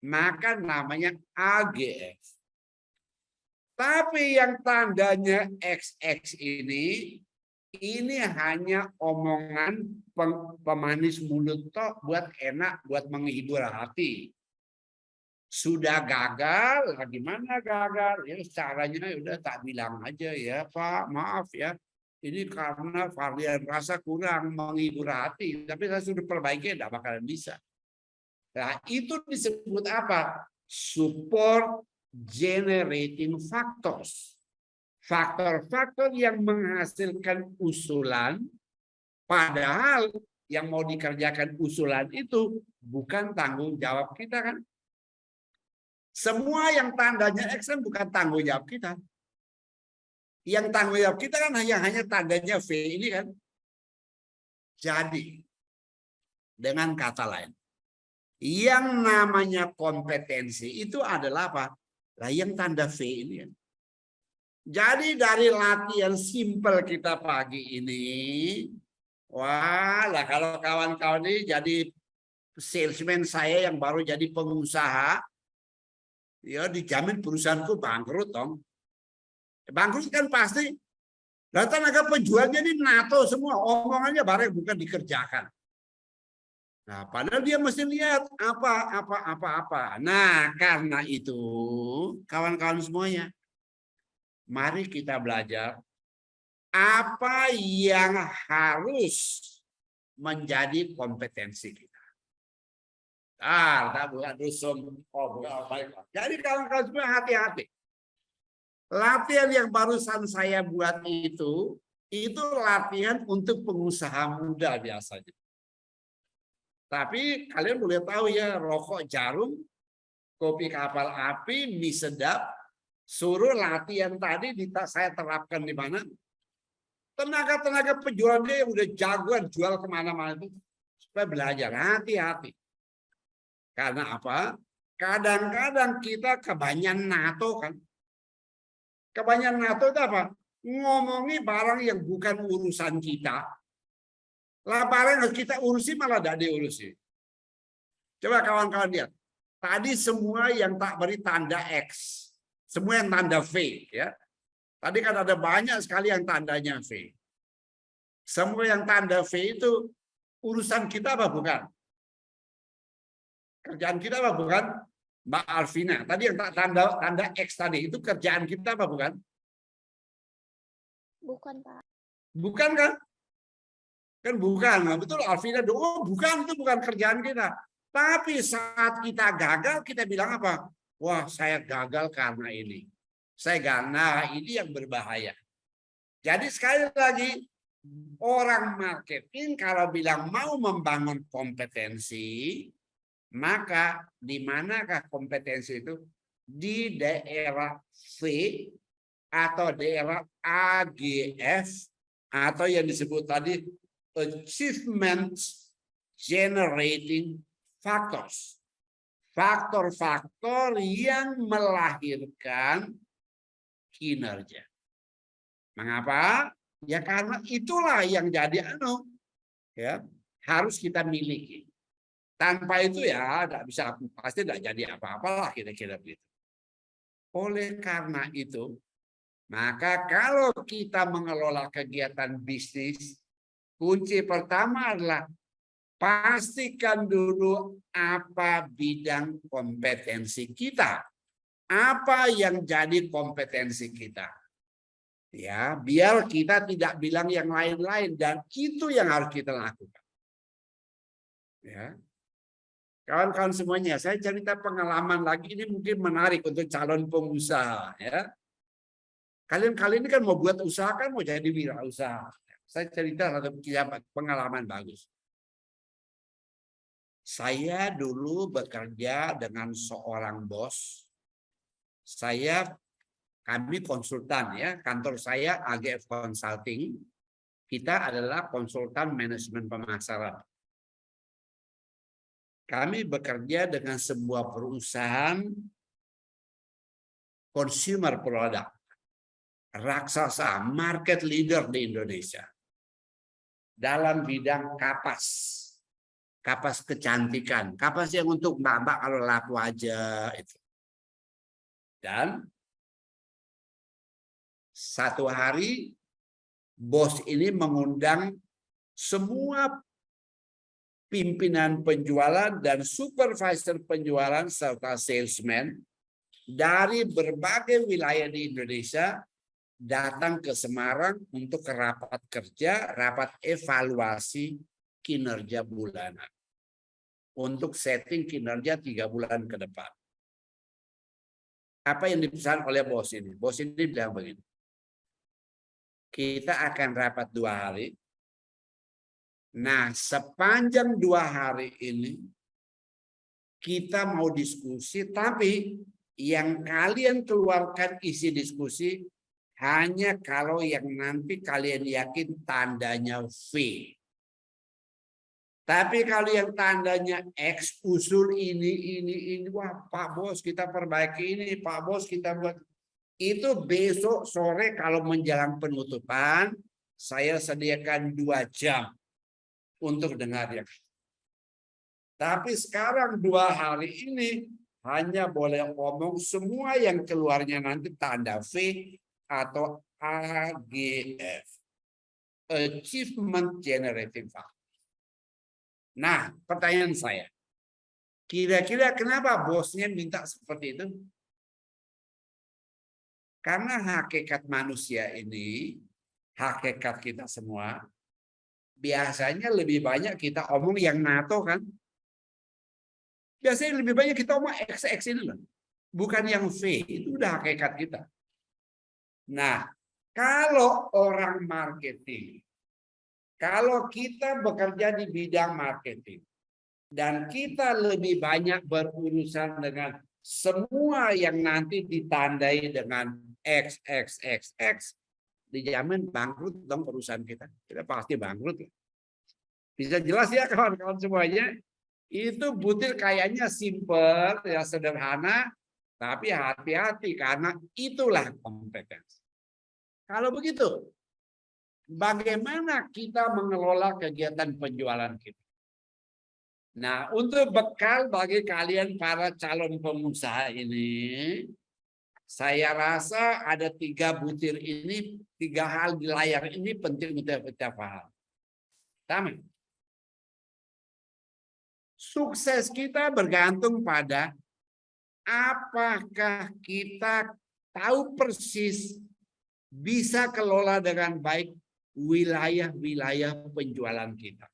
Maka namanya AGF. Tapi yang tandanya XX ini hanya omongan pemanis mulut toh buat enak, buat menghibur hati. Sudah gagal, gimana gagal? Ya caranya udah tak bilang aja ya Pak, maaf ya. Ini karena varian rasa kurang menghibur hati, tapi saya sudah perbaiki, tidak bakalan bisa. Nah, itu disebut apa? Support generating factors. Faktor-faktor yang menghasilkan usulan, padahal yang mau dikerjakan usulan itu bukan tanggung jawab kita kan? Semua yang tandanya X kan bukan tanggung jawab kita. Yang tanggung jawab kita kan hanya tandanya V ini kan. Jadi, dengan kata lain, yang namanya kompetensi itu adalah apa? Lah yang tanda V ini kan. Jadi dari latihan simpel kita pagi ini, wah lah kalau kawan-kawan ini jadi salesman saya yang baru jadi pengusaha, ya dijamin perusahaanku bangkrut dong. Bangkrut kan pasti. Nah, tenaga penjualnya ini NATO semua, omongannya bareng bukan dikerjakan. Nah, padahal dia mesti lihat apa. Nah, karena itu, kawan-kawan semuanya, mari kita belajar apa yang harus menjadi kompetensi kita. Bukan dusum. Baik. Jadi kawan-kawan semua hati-hati. Latihan yang barusan saya buat itu latihan untuk pengusaha muda biasanya. Tapi kalian boleh tahu ya, rokok jarum, kopi kapal api, mie sedap, suruh latihan tadi saya terapkan di mana? Tenaga-tenaga penjualnya yang udah jagoan jual kemana-mana itu supaya belajar hati-hati. Karena apa? Kadang-kadang kita kebanyakan NATO kan. Kebanyakan NATO itu apa? Ngomongi barang yang bukan urusan kita. Lah barang yang kita urusi malah tidak diurusi. Coba kawan-kawan lihat. Tadi semua yang tak beri tanda X. Semua yang tanda V. Ya. Tadi kan ada banyak sekali yang tandanya V. Semua yang tanda V itu urusan kita apa bukan? Kerjaan kita apa bukan? Mbak Alvina, tadi yang tanda X tadi, itu kerjaan kita apa bukan? Bukan, Pak. Bukan kan? Kan bukan. Nah, betul Alvina, oh bukan, itu bukan kerjaan kita. Tapi saat kita gagal, kita bilang apa? Wah, saya gagal karena ini. Saya gagal, nah ini yang berbahaya. Jadi sekali lagi, orang marketing kalau bilang mau membangun kompetensi, maka di manakah kompetensi itu? Di daerah V atau daerah AGF atau yang disebut tadi achievement generating factors. Faktor-faktor yang melahirkan kinerja. Mengapa? Ya karena itulah yang jadi ya harus kita miliki. Tanpa itu ya tidak bisa, pasti tidak jadi apa-apalah kira-kira begitu. Oleh karena itu, maka kalau kita mengelola kegiatan bisnis, kunci pertama adalah pastikan dulu apa bidang kompetensi kita. Apa yang jadi kompetensi kita. Ya, biar kita tidak bilang yang lain-lain dan itu yang harus kita lakukan. Ya. Kawan-kawan semuanya, saya cerita pengalaman lagi ini mungkin menarik untuk calon pengusaha. Ya, kalian ini kan mau buat usaha kan mau jadi wirausaha. Saya cerita satu pengalaman bagus. Saya dulu bekerja dengan seorang bos. Kami konsultan ya, kantor saya AGF Consulting. Kita adalah konsultan manajemen pemasaran. Kami bekerja dengan sebuah perusahaan consumer product, raksasa, market leader di Indonesia. Dalam bidang kapas kecantikan, kapas yang untuk mbak-mbak kalau lap wajah itu. Dan satu hari bos ini mengundang semua pimpinan penjualan dan supervisor penjualan serta salesman dari berbagai wilayah di Indonesia datang ke Semarang untuk rapat kerja, rapat evaluasi kinerja bulanan. Untuk setting kinerja 3 bulan ke depan. Apa yang dipesan oleh bos ini? Bos ini bilang begini. Kita akan rapat 2 hari. Nah, sepanjang 2 hari ini kita mau diskusi, tapi yang kalian keluarkan isi diskusi hanya kalau yang nanti kalian yakin tandanya V. Tapi kalau yang tandanya X, usul ini, wah Pak Bos kita perbaiki ini, Pak Bos kita buat. Itu besok sore kalau menjelang penutupan, saya sediakan 2 jam. Untuk dengar ya. Tapi sekarang 2 hari ini hanya boleh ngomong semua yang keluarnya nanti tanda V atau AGF. Achievement Generating Factor. Nah, pertanyaan saya. Kira-kira kenapa bosnya minta seperti itu? Karena hakikat manusia ini, hakikat kita semua, biasanya lebih banyak kita omong yang NATO kan. Biasanya lebih banyak kita omong XX ini loh. Bukan yang V, itu udah hakikat kita. Nah, kalau orang marketing, kalau kita bekerja di bidang marketing, dan kita lebih banyak berurusan dengan semua yang nanti ditandai dengan XXXX, dijamin bangkrut dong perusahaan kita. Kita pasti bangkrut. Bisa jelas ya kawan-kawan semuanya? Itu butir kayaknya simple, ya sederhana, tapi hati-hati karena itulah kompetensi. Kalau begitu, bagaimana kita mengelola kegiatan penjualan kita? Nah, untuk bekal bagi kalian para calon pengusaha ini, saya rasa ada 3 butir ini, 3 hal di layar ini penting untuk kita paham. Pertama, sukses kita bergantung pada apakah kita tahu persis bisa kelola dengan baik wilayah-wilayah penjualan kita.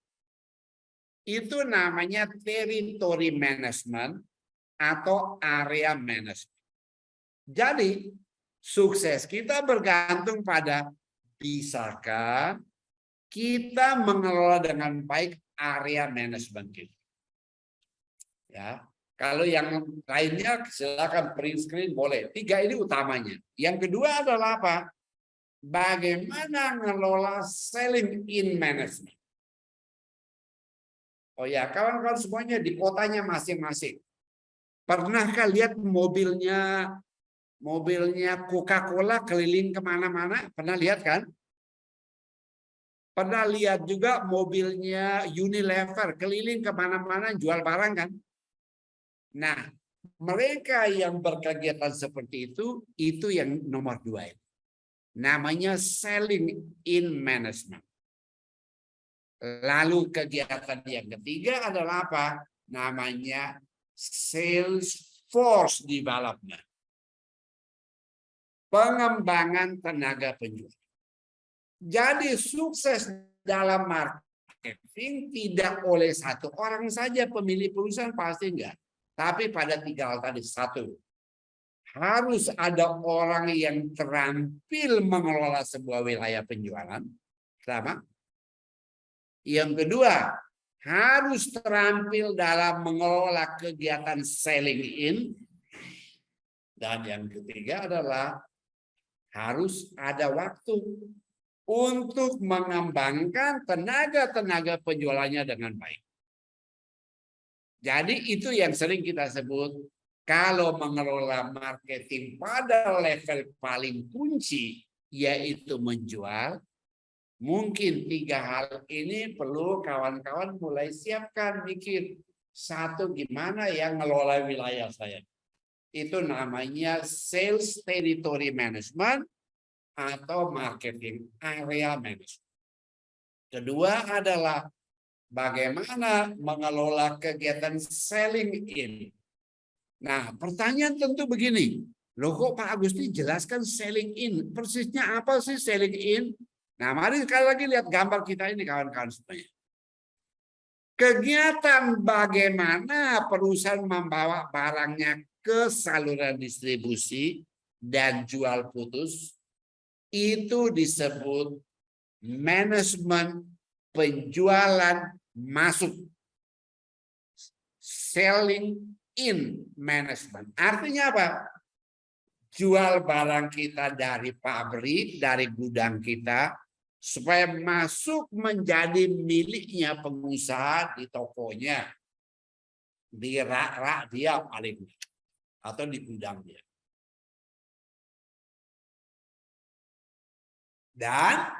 Itu namanya territory management atau area management. Jadi, sukses kita bergantung pada bisakah kita mengelola dengan baik area management kita. Ya, kalau yang lainnya silakan print screen boleh. 3 ini utamanya. Yang kedua adalah apa? Bagaimana mengelola selling in management. Oh ya, kawan-kawan semuanya di kotanya masing-masing. Pernahkah lihat mobilnya Coca-Cola keliling kemana-mana? Pernah lihat kan? Pernah lihat juga mobilnya Unilever keliling kemana-mana jual barang kan? Nah, mereka yang berkegiatan seperti itu yang nomor 2 itu. Namanya selling in management. Lalu kegiatan yang ketiga adalah apa? Namanya sales force development. Pengembangan tenaga penjual. Jadi sukses dalam marketing tidak oleh satu orang saja pemilik perusahaan, pasti enggak. Tapi pada 3 hal tadi. 1, harus ada orang yang terampil mengelola sebuah wilayah penjualan. Pertama. Yang kedua, harus terampil dalam mengelola kegiatan selling in. Dan yang ketiga adalah harus ada waktu untuk mengembangkan tenaga penjualannya dengan baik. Jadi itu yang sering kita sebut kalau mengelola marketing pada level paling kunci, yaitu menjual. Mungkin 3 hal ini perlu kawan-kawan mulai siapkan, mikir. 1, gimana yang ngelola wilayah saya? Itu namanya sales territory management atau marketing area management. Kedua adalah bagaimana mengelola kegiatan selling in. Nah, pertanyaan tentu begini. Loh kok Pak Agusti jelaskan selling in? Persisnya apa sih selling in? Nah, mari sekali lagi lihat gambar kita ini kawan-kawan semuanya. Kegiatan bagaimana perusahaan membawa barangnya ke saluran distribusi dan jual putus, itu disebut manajemen penjualan masuk. Selling in management. Artinya apa? Jual barang kita dari pabrik, dari gudang kita, supaya masuk menjadi miliknya pengusaha di tokonya, di rak-rak dia paling, atau di gudang dia. Dan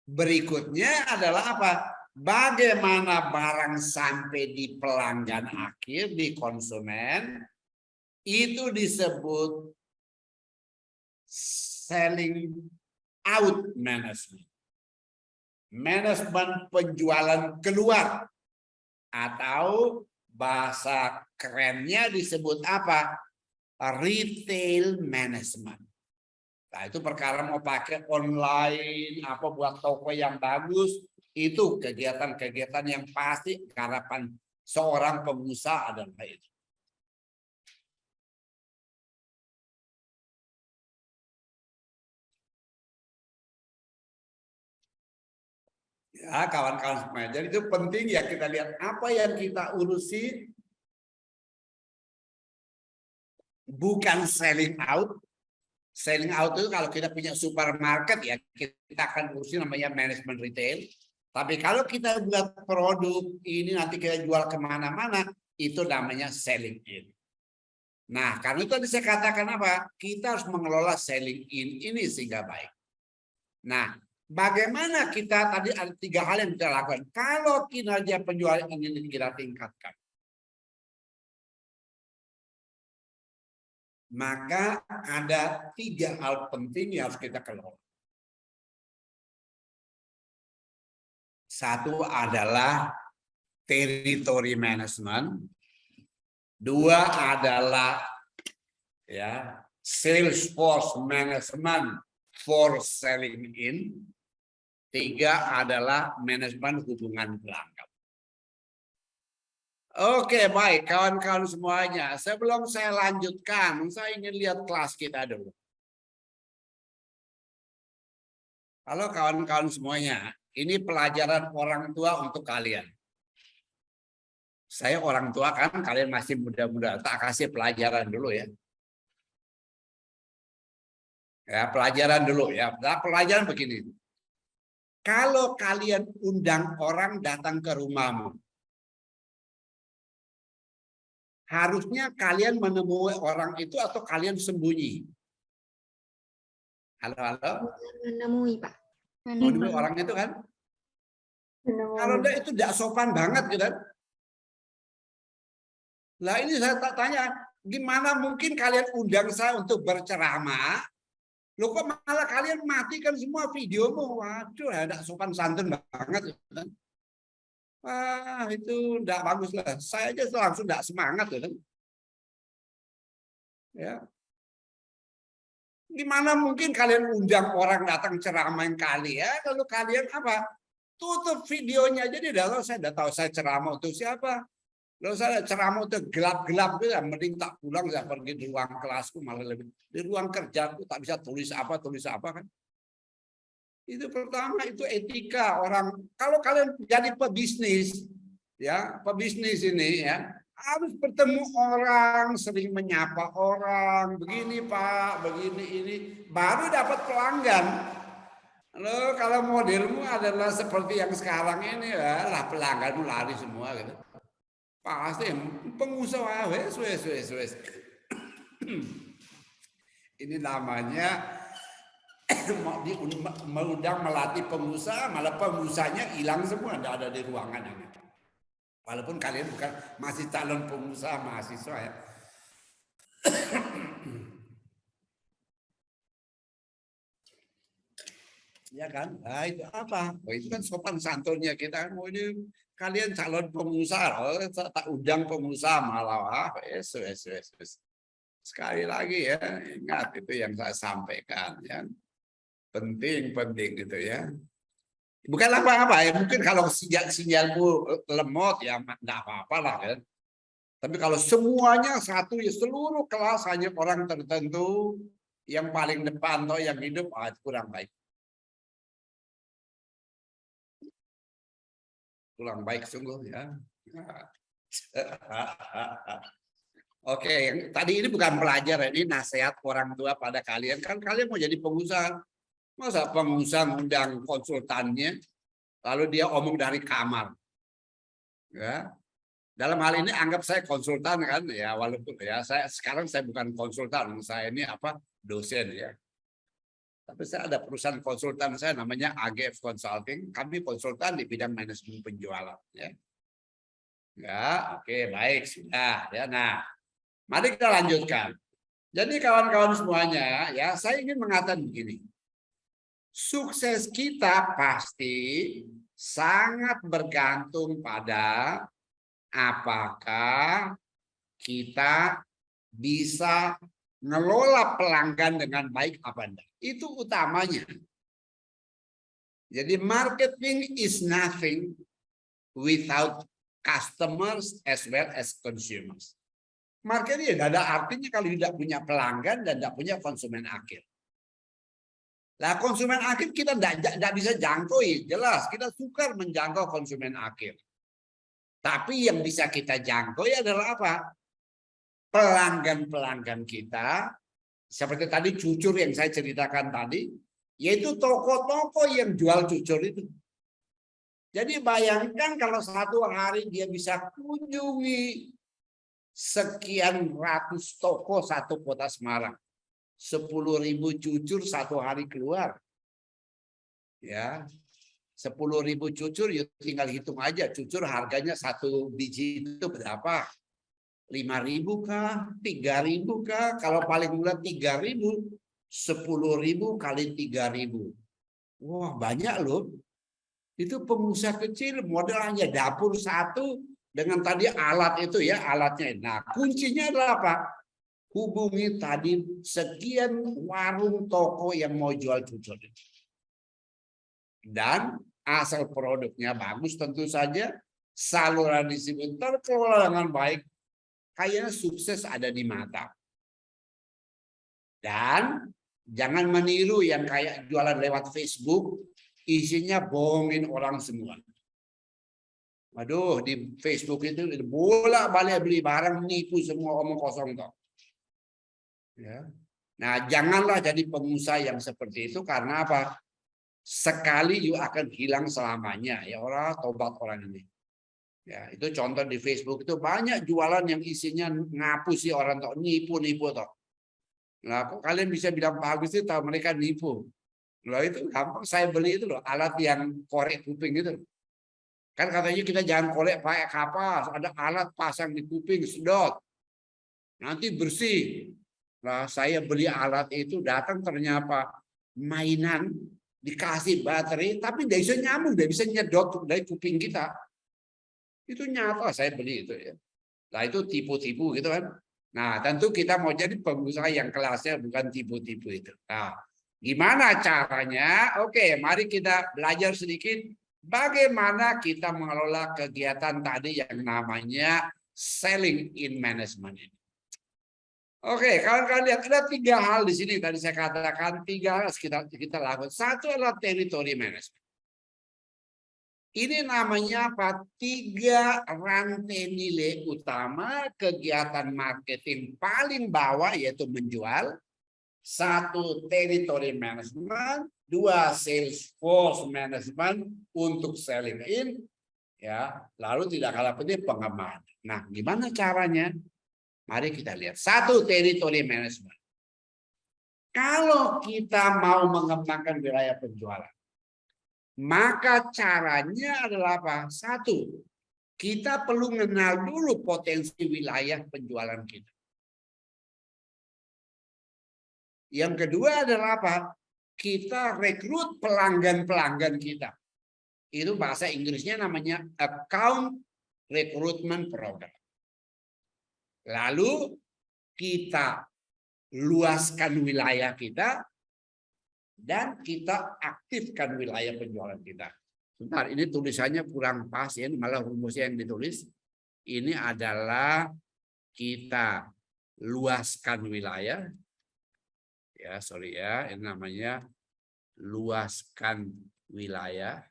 berikutnya adalah apa? Bagaimana barang sampai di pelanggan akhir, di konsumen, Itu disebut selling out management. Manajemen penjualan keluar. Atau bahasa kerennya disebut apa? Retail management. Nah, itu perkara mau pakai online, apa buat toko yang bagus, itu kegiatan-kegiatan yang pasti harapan seorang pengusaha adalah itu. Ya, kawan-kawan semuanya. Jadi itu penting ya kita lihat apa yang kita urusi bukan selling out. Selling out itu kalau kita punya supermarket ya kita akan urusi namanya manajemen retail. Tapi kalau kita buat produk ini nanti kita jual kemana-mana itu namanya selling in. Nah karena itu tadi saya katakan apa? Kita harus mengelola selling in ini sehingga baik. Nah bagaimana kita tadi ada 3 hal yang kita lakukan. Kalau kinerja penjualan ini kita tingkatkan. Maka ada 3 hal penting yang harus kita kelola. Satu adalah territory management. 2 adalah ya sales force management for selling in. 3 adalah manajemen hubungan pelanggan. Oke, baik kawan-kawan semuanya. Sebelum saya lanjutkan, saya ingin lihat kelas kita dulu. Halo kawan-kawan semuanya, ini pelajaran orang tua untuk kalian. Saya orang tua kan, kalian masih muda-muda. Tak kasih pelajaran dulu ya. Ya, pelajaran dulu ya. Nah, pelajaran begini. Kalau kalian undang orang datang ke rumahmu, harusnya kalian menemui orang itu atau kalian sembunyi? Halo? Menemui, Pak. Menemui orang itu kan? Kalau enggak itu tidak sopan banget gitu kan? Lah ini saya tanya, gimana mungkin kalian undang saya untuk berceramah? Loh kok malah kalian matikan semua videomu? Waduh, tidak sopan santun banget. Gitu kan? Wah, itu tidak bagus lah. Saya aja langsung tidak semangat. Gitu. Ya. Gimana mungkin kalian undang orang datang ceramah kalian, lalu kalian apa? Tutup videonya aja. Lalu saya tidak tahu saya ceramah untuk siapa. Lalu saya ceramah untuk gelap-gelap. Mending tak pulang, saya pergi di ruang kelasku. Malah lebih di ruang kerjaku tak bisa tulis apa kan. Itu pertama, itu etika orang. Kalau kalian jadi pebisnis, ya pebisnis ini ya harus bertemu orang, sering menyapa orang, begini Pak, begini ini, baru dapat pelanggan. Loh, kalau modelmu adalah seperti yang sekarang ini, ya, lah pelangganmu lari semua gitu. Pasti pengusaha wes. Ini namanya mengundang melatih pengusaha, malah pengusahanya hilang semua, tidak ada di ruangan ini. Walaupun kalian bukan masih calon pengusaha mahasiswa ya. Ya kan? Nah, itu apa? Oh, itu kan sopan santunnya kita. Oh, ini kalian calon pengusaha, oh, tak undang pengusaha malah wes. Sekali lagi ya, ingat itu yang saya sampaikan ya. Penting gitu ya. Bukan apa-apa ya, mungkin kalau sinyalmu lemot ya enggak apa-apa lah kan. Tapi kalau semuanya satu ya seluruh kelas hanya orang tertentu yang paling depan atau yang hidup kurang baik. Kurang baik sungguh ya. Oke, yang tadi ini bukan pelajar, ini nasihat orang tua pada kalian. Kan kalian mau jadi pengusaha. Masa pengusaha ngundang konsultannya, lalu dia omong dari kamar. Ya. Dalam hal ini anggap saya konsultan kan, ya walaupun ya sekarang saya bukan konsultan, saya ini apa dosen ya. Tapi saya ada perusahaan konsultan saya namanya AGF Consulting, kami konsultan di bidang manajemen penjualan. Ya, oke baik sudah ya. Nah, Mari kita lanjutkan. Jadi kawan-kawan semuanya, ya saya ingin mengatakan begini. Sukses kita pasti sangat bergantung pada apakah kita bisa ngelola pelanggan dengan baik apa enggak. Itu utamanya. Jadi marketing is nothing without customers as well as consumers. Marketing tidak ada artinya kalau tidak punya pelanggan dan tidak punya konsumen akhir. Nah, konsumen akhir kita tidak bisa jangkau, jelas kita sukar menjangkau konsumen akhir. Tapi yang bisa kita jangkau adalah apa? Pelanggan-pelanggan kita, seperti tadi cucur yang saya ceritakan tadi, yaitu toko-toko yang jual cucur itu. Jadi bayangkan kalau satu hari dia bisa kunjungi sekian ratus toko satu kota Semarang. 10.000 cucur satu hari keluar. Ya. 10.000 cucur, ya tinggal hitung aja. Cucur harganya satu biji itu berapa? 5.000 kah? 3.000 kah? Kalau paling murah 3.000, 10.000 kali 3.000. Wah, banyak loh. Itu pengusaha kecil, modal hanya dapur satu dengan tadi alat itu ya, alatnya. Nah, kuncinya adalah apa? Hubungi tadi sekian warung toko yang mau jual cucur. Dan asal produknya bagus tentu saja, saluran distributor kelola dengan baik, kayaknya sukses ada di mata. Dan jangan meniru yang kayak jualan lewat Facebook, isinya bohongin orang semua. Waduh, di Facebook itu bolak-balik beli barang, nipu semua, omong kosong toh. Ya. Nah, janganlah jadi pengusaha yang seperti itu karena apa? Sekali you akan hilang selamanya. Ya orang tobat orang ini. Ya, itu contoh di Facebook itu banyak jualan yang isinya ngapusi orang toh, nipu toh. Nah, kok kalian bisa bilang bagus itu tahu mereka nipu. Loh itu gampang, saya beli itu loh, alat yang korek kuping itu. Kan katanya kita jangan korek pakai kapas, ada alat pasang di kuping, sedot. Nanti bersih. Nah, saya beli alat itu, datang ternyata mainan, dikasih baterai, tapi tidak bisa nyambung, tidak bisa nyedot dari kuping kita. Itu nyata saya beli itu ya. Nah itu tipu-tipu gitu kan. Nah tentu kita mau jadi pengusaha yang kelasnya bukan tipu-tipu itu. Nah gimana caranya? Oke, mari kita belajar sedikit bagaimana kita mengelola kegiatan tadi yang namanya selling in management ini. Oke, kawan-kawan lihat ada 3 hal di sini tadi saya katakan 3 hal kita lakukan. Satu adalah territory management. Ini namanya apa? 3 rantai nilai utama kegiatan marketing paling bawah yaitu menjual. 1 territory management, 2 sales force management untuk selling in, ya. Lalu tidak kalah penting pengembangan. Nah, gimana caranya? Mari kita lihat. 1 territory management. Kalau kita mau mengembangkan wilayah penjualan, maka caranya adalah apa? 1, kita perlu mengenal dulu potensi wilayah penjualan kita. Yang kedua adalah apa? Kita rekrut pelanggan-pelanggan kita. Itu bahasa Inggrisnya namanya account recruitment program. Lalu kita luaskan wilayah kita dan kita aktifkan wilayah penjualan kita. Sebentar, ini tulisannya kurang pas ya, malah rumusnya yang ditulis. Ini adalah kita luaskan wilayah. Ya, sorry ya, ini namanya luaskan wilayah.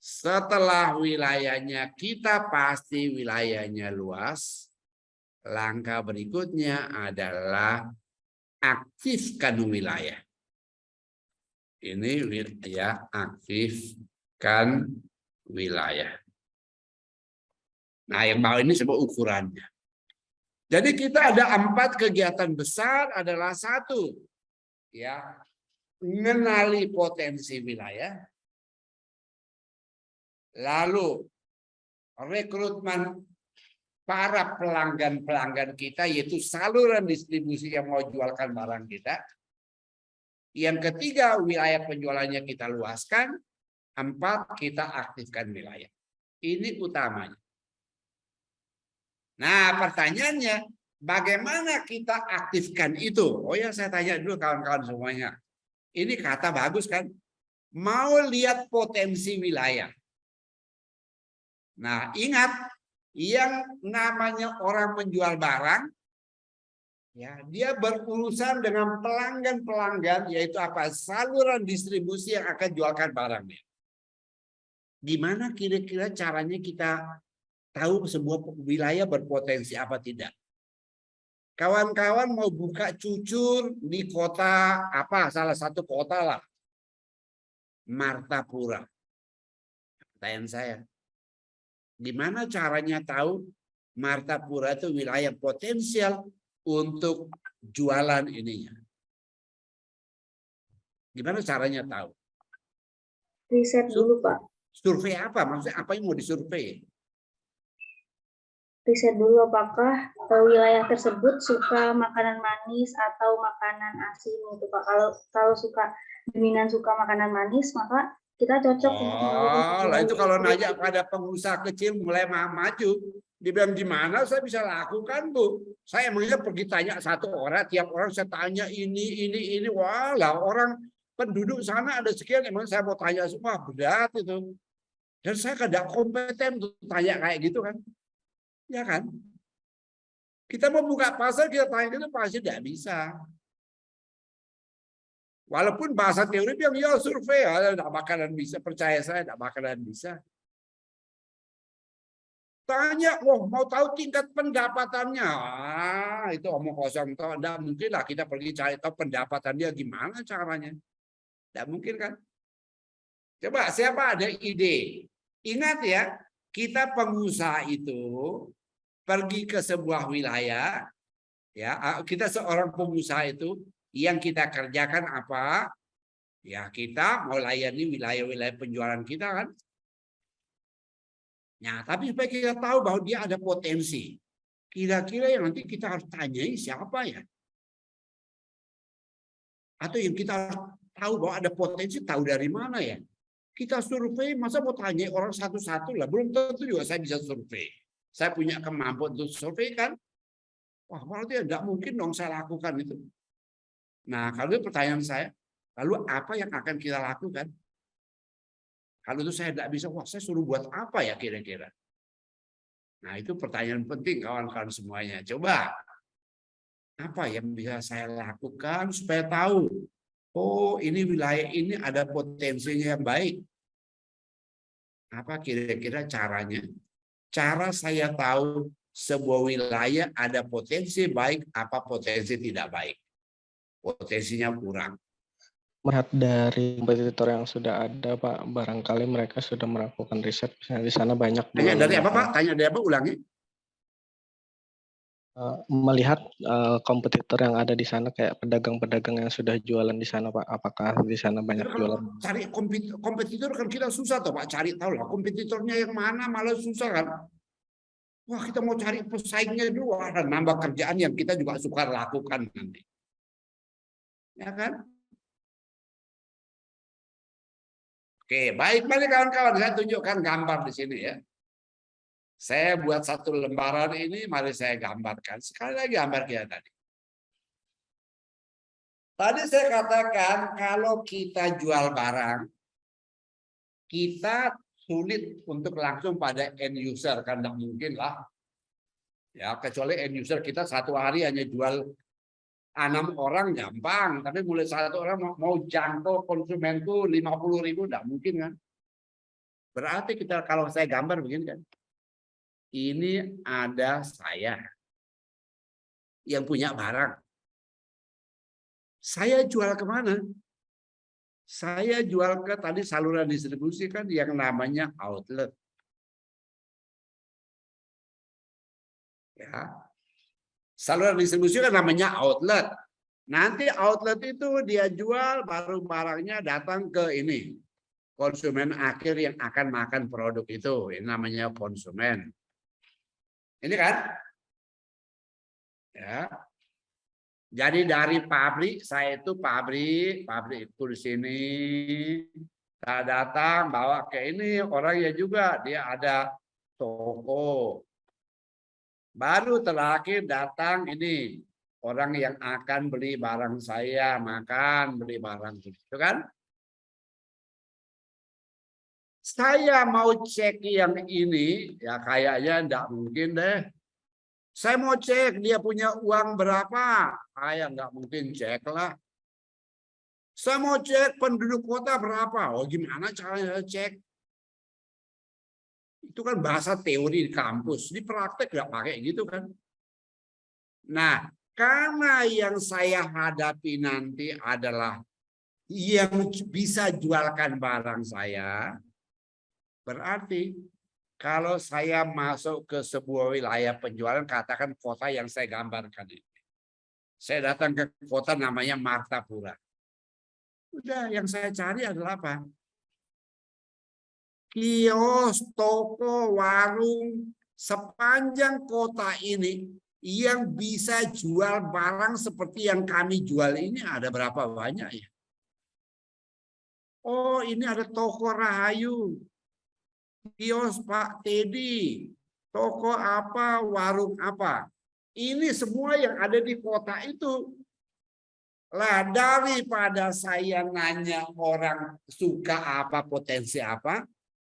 Setelah wilayahnya kita pasti wilayahnya luas, langkah berikutnya adalah aktifkan wilayah. Ini ya, aktifkan wilayah. Nah, yang bawah ini sebuah ukurannya. Jadi kita ada 4 kegiatan besar adalah 1, ya, mengenali potensi wilayah. Lalu rekrutmen para pelanggan-pelanggan kita, yaitu saluran distribusi yang mau jualkan barang kita. Yang ketiga, wilayah penjualannya kita luaskan. 4, kita aktifkan wilayah. Ini utamanya. Nah, pertanyaannya, bagaimana kita aktifkan itu? Oh ya, saya tanya dulu kawan-kawan semuanya. Ini kata bagus kan? Mau lihat potensi wilayah. Nah, ingat, yang namanya orang menjual barang, ya, dia berurusan dengan pelanggan-pelanggan, yaitu apa? Saluran distribusi yang akan jualkan barangnya. Gimana kira-kira caranya kita tahu sebuah wilayah berpotensi apa tidak? Kawan-kawan mau buka cucur di kota apa? Salah satu kota lah. Martapura. Pertanyaan saya. Gimana caranya tahu Martapura itu wilayah potensial untuk jualan ininya? Gimana caranya tahu? Riset dulu, Pak. Survei apa? Maksudnya apa yang mau disurvei? Riset dulu apakah wilayah tersebut suka makanan manis atau makanan asin gitu, Pak. Kalau dominan suka makanan manis, maka kita cocok untuk Oh, lah itu kalau nanya pada pengusaha kecil mulai maju, dibilang gimana saya bisa lakukan, Bu? Saya emangnya pergi tanya satu orang, tiap orang saya tanya ini. Wah, lah orang penduduk sana ada sekian, emang saya mau tanya semua, berat itu. Dan saya tidak kompeten untuk tanya kayak gitu kan. Ya kan? Kita mau buka pasar, kita tanya itu pasti tidak bisa. Walaupun bahasa teori bilang, ya survei, tidak bakalan bisa. Percaya saya, tidak bakalan bisa. Tanya, mau tahu tingkat pendapatannya. Itu omong kosong. Tidak mungkin lah kita pergi cari tahu pendapatannya gimana caranya. Tidak mungkin kan? Coba, siapa ada ide? Ingat ya, kita pengusaha itu pergi ke sebuah wilayah, ya, kita seorang pengusaha itu yang kita kerjakan apa? Ya, kita mau layani wilayah-wilayah penjualan kita kan. Nah, tapi supaya kita tahu bahwa dia ada potensi. Kira-kira yang nanti kita harus tanyai siapa ya? Atau yang kita harus tahu bahwa ada potensi, tahu dari mana ya? Kita survei, masa mau tanya orang satu-satu lah. Belum tentu juga saya bisa survei. Saya punya kemampuan untuk survei kan. Wah, berarti tidak mungkin dong saya lakukan itu. Nah, kalau itu pertanyaan saya, lalu apa yang akan kita lakukan? Kalau itu saya tidak bisa, wah saya suruh buat apa ya kira-kira? Nah, itu pertanyaan penting kawan-kawan semuanya. Coba, apa yang bisa saya lakukan supaya tahu? Oh, ini wilayah ini ada potensinya yang baik. Apa kira-kira caranya? Cara saya tahu sebuah wilayah ada potensi baik, apa potensi tidak baik. Potensinya kurang. Melihat dari kompetitor yang sudah ada, Pak, barangkali mereka sudah melakukan riset. Misalnya di sana banyak. Tanya dari apa, Pak? Tanya dari apa? Ulangi. Melihat kompetitor yang ada di sana, kayak pedagang-pedagang yang sudah jualan di sana, Pak. Apakah di sana banyak jualan? Cari kompetitor kan kita susah toh, Pak. Cari tahu lah kompetitornya yang mana, malah susah kan. Wah, kita mau cari pesaingnya dulu, ada nambah kerjaan yang kita juga suka lakukan nanti. Ya kan? Oke, baik, mari kawan-kawan, saya tunjukkan gambar di sini ya. Saya buat satu lembaran ini, mari saya gambarkan. Sekali lagi gambar kita tadi. Tadi saya katakan kalau kita jual barang, kita sulit untuk langsung pada end user, kan tidak mungkin lah. Ya, kecuali end user kita satu hari hanya jual 6 orang gampang, tapi mulai satu orang mau jangkau konsumenku 50.000 tidak mungkin kan. Berarti kita kalau saya gambar begini kan. Ini ada saya yang punya barang. Saya jual kemana? Saya jual ke tadi saluran distribusi kan yang namanya outlet. Ya. Saluran distribusi kan namanya outlet. Nanti outlet itu dia jual baru barangnya datang ke ini. konsumen akhir yang akan makan produk itu. Ini namanya konsumen. Ini kan? Ya. Jadi dari pabrik, saya itu pabrik itu di sini. Saya datang bawa ke ini, orangnya juga dia ada toko. Baru terakhir datang ini orang yang akan beli barang saya, makan, beli barang itu kan? Saya mau cek yang ini, ya kayaknya enggak mungkin deh. Saya mau cek dia punya uang berapa. Saya nggak mungkin cek lah. Saya mau cek penduduk kota berapa. Oh gimana caranya cek? Itu kan bahasa teori di kampus. Di praktek nggak pakai gitu kan. Nah, karena yang saya hadapi nanti adalah yang bisa jualkan barang saya, berarti kalau saya masuk ke sebuah wilayah penjualan, katakan kota yang saya gambarkan ini. Saya datang ke kota namanya Martapura. Udah, yang saya cari adalah apa? Kios, toko, warung, sepanjang kota ini yang bisa jual barang seperti yang kami jual ini ada berapa banyak ya? Oh, ini ada toko Rahayu. Kios Pak Teddy, toko apa, warung apa. Ini semua yang ada di kota itu. Lah daripada saya nanya orang suka apa, potensi apa,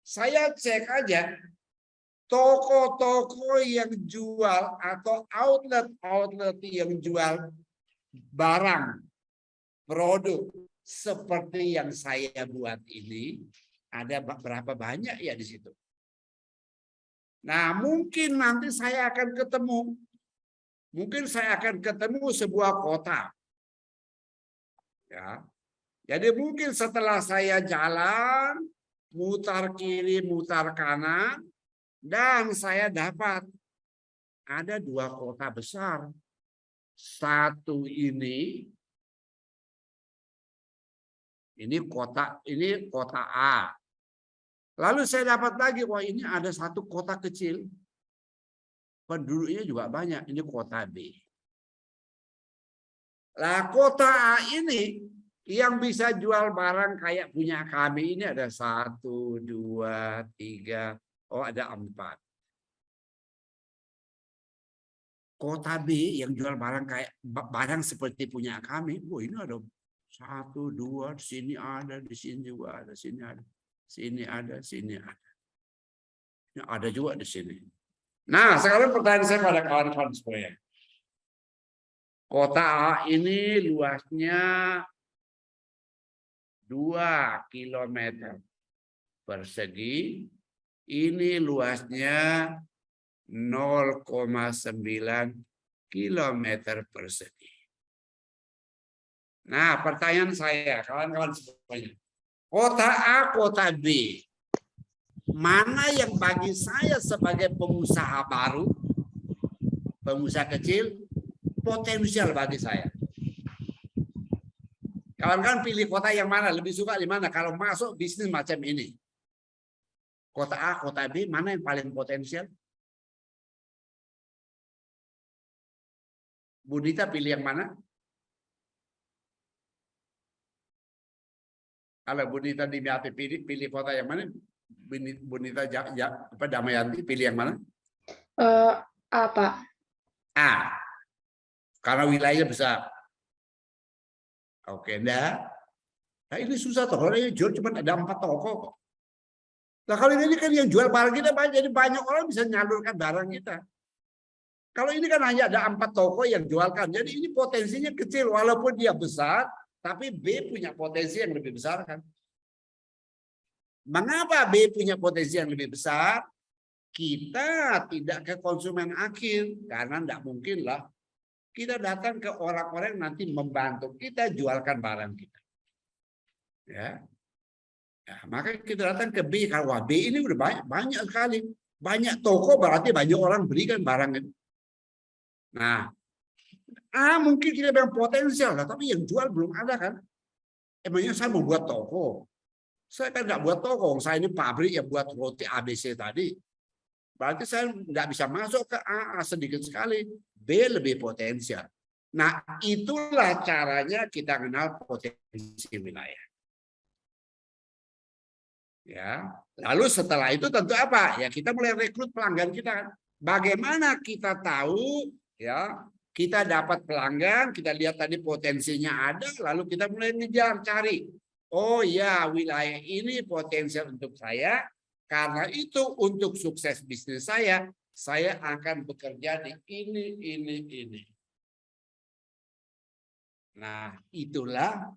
saya cek aja toko-toko yang jual atau outlet-outlet yang jual barang, produk seperti yang saya buat ini. Ada berapa banyak ya di situ. Nah, mungkin nanti saya akan ketemu. Mungkin saya akan ketemu sebuah kota. Ya. Jadi mungkin setelah saya jalan, mutar kiri, mutar kanan, dan saya dapat ada 2 kota besar. Satu ini kota A. Lalu saya dapat lagi, wah ini ada satu kota kecil. Penduduknya juga banyak, ini kota B. Lah kota A ini yang bisa jual barang kayak punya kami ini ada 1, 2, 3, oh ada 4. Kota B yang jual barang kayak barang seperti punya kami, wah ini ada 1, 2, di sini ada, di sini juga ada, sini ada. Sini ada, sini ada. Ada juga di sini. Nah, sekarang pertanyaan saya pada kawan-kawan sekalian. Kota A ini luasnya 2 km persegi. Ini luasnya 0,9 km persegi. Nah, pertanyaan saya, kawan-kawan semuanya. Kota A, kota B. Mana yang bagi saya sebagai pengusaha baru, pengusaha kecil, potensial bagi saya? Kawan-kawan pilih kota yang mana? Lebih suka di mana? Kalau masuk bisnis macam ini. Kota A, kota B, mana yang paling potensial? Bu Nita pilih yang mana? Kalau Bu Nita Dimyati pilih kota yang mana? Bu Nita Damayanti pilih yang mana? Apa? A. Karena wilayahnya besar. Oke, enggak. Nah ini susah toh. Kalau yang jual cuma ada 4 toko kok. Nah kalau ini kan yang jual barang kita banyak, jadi banyak orang bisa nyalurkan barang kita. Kalau ini kan hanya ada 4 toko yang jualkan. Jadi ini potensinya kecil walaupun dia besar. Tapi B punya potensi yang lebih besar kan? Mengapa B punya potensi yang lebih besar? Kita tidak ke konsumen akhir. Karena tidak mungkin lah. Kita datang ke orang-orang yang nanti membantu kita jualkan barang kita. Ya. Nah, maka kita datang ke B. Kalau B ini udah banyak sekali. Banyak toko berarti banyak orang belikan barang itu. Nah. Mungkin kita bilang potensial lah, tapi yang jual belum ada kan. Emangnya saya membuat toko. Saya kan nggak buat toko, saya ini pabrik yang buat roti ABC tadi. Berarti saya nggak bisa masuk ke A sedikit sekali. B lebih potensial. Nah, itulah caranya kita kenal potensi wilayah. Ya, lalu setelah itu tentu apa? Ya kita mulai rekrut pelanggan kita. Bagaimana kita tahu ya kita dapat pelanggan, kita lihat tadi potensinya ada, lalu kita mulai ngejar cari. Oh ya, wilayah ini potensial untuk saya. Karena itu untuk sukses bisnis saya akan bekerja di ini. Nah, itulah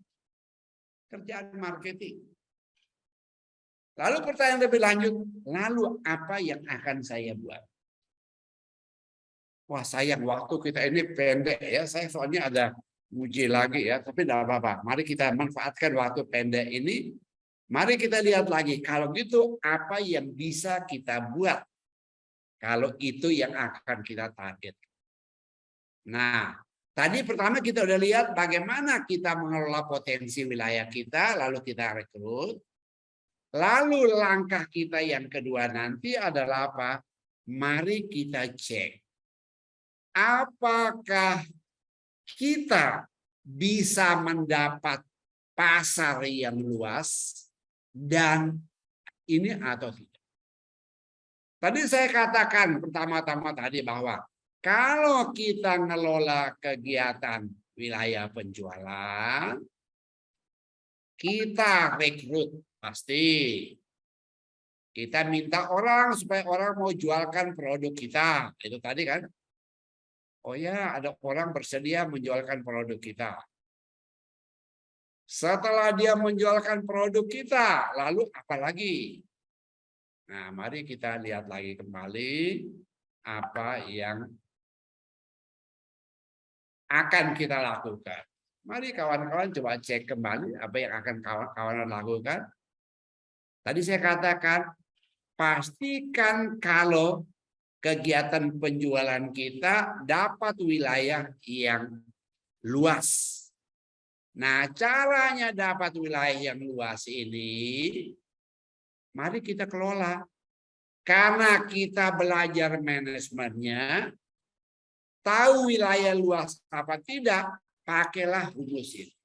kerjaan marketing. Lalu pertanyaan lebih lanjut, lalu apa yang akan saya buat? Wah, sayang waktu kita ini pendek ya. Saya soalnya ada uji lagi ya, tapi tidak apa-apa. Mari kita manfaatkan waktu pendek ini. Mari kita lihat lagi, kalau gitu apa yang bisa kita buat? Kalau itu yang akan kita target. Nah, tadi pertama kita udah lihat bagaimana kita mengelola potensi wilayah kita, lalu kita rekrut. Lalu langkah kita yang kedua nanti adalah apa? Mari kita cek. Apakah kita bisa mendapat pasar yang luas dan ini atau tidak? Tadi saya katakan pertama-tama tadi bahwa kalau kita ngelola kegiatan wilayah penjualan, kita rekrut pasti. Kita minta orang supaya orang mau jualkan produk kita. Itu tadi kan. Oh ya, ada orang bersedia menjualkan produk kita. Setelah dia menjualkan produk kita, lalu apa lagi? Nah, mari kita lihat lagi kembali apa yang akan kita lakukan. Mari kawan-kawan coba cek kembali apa yang akan kawan-kawan lakukan. Tadi saya katakan, pastikan kalau kegiatan penjualan kita dapat wilayah yang luas. Nah, caranya dapat wilayah yang luas ini, mari kita kelola. Karena kita belajar manajemennya, tahu wilayah luas apa tidak, pakailah rumus ini.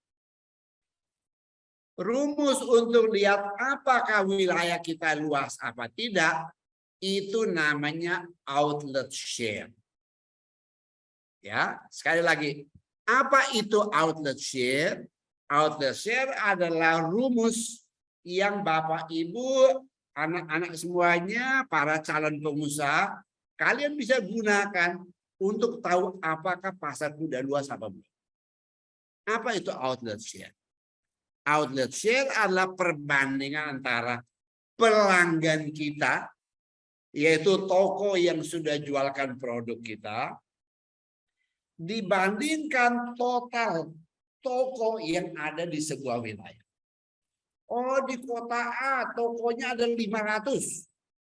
Rumus untuk lihat apakah wilayah kita luas apa tidak, itu namanya outlet share. Ya, sekali lagi. Apa itu outlet share? Outlet share adalah rumus yang Bapak Ibu, anak-anak semuanya, para calon pengusaha, kalian bisa gunakan untuk tahu apakah pasar sudah luas apa belum. Apa itu outlet share? Outlet share adalah perbandingan antara pelanggan kita, yaitu toko yang sudah jualkan produk kita, dibandingkan total toko yang ada di sebuah wilayah. Oh, di kota A tokonya ada 500.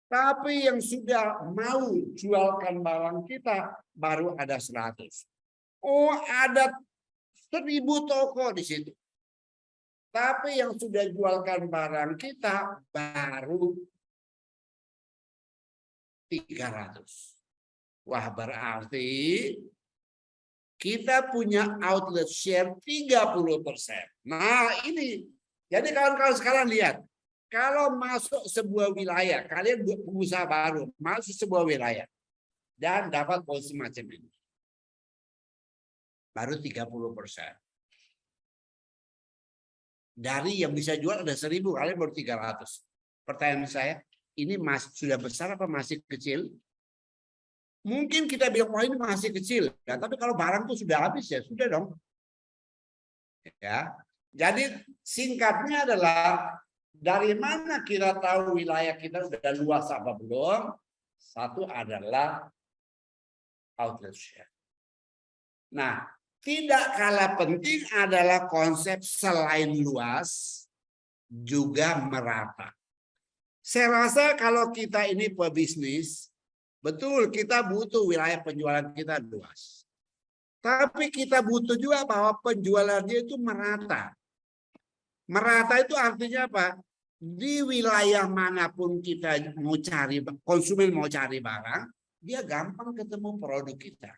Tapi yang sudah mau jualkan barang kita baru ada 100. Oh, ada 1000 toko di situ. Tapi yang sudah jualkan barang kita baru 300. Wah, berarti kita punya outlet share 30%. Nah, ini. Jadi kawan-kawan sekarang lihat. Kalau masuk sebuah wilayah, kalian pengusaha baru, masuk sebuah wilayah. Dan dapat posisi macam ini. Baru 30%. Dari yang bisa jual ada 1000, kalian baru 300. Pertanyaan saya, ini masih sudah besar apa masih kecil? Mungkin kita bilang, wah ini masih kecil. Ya, tapi kalau barang itu sudah habis ya sudah dong. Ya, jadi singkatnya adalah dari mana kita tahu wilayah kita sudah luas apa belum? Satu adalah outlet share. Nah, tidak kalah penting adalah konsep selain luas juga merata. Saya rasa kalau kita ini pebisnis, betul kita butuh wilayah penjualan kita luas. Tapi kita butuh juga bahwa penjualannya itu merata. Merata itu artinya apa? di wilayah manapun kita mau cari, konsumen mau cari barang, dia gampang ketemu produk kita.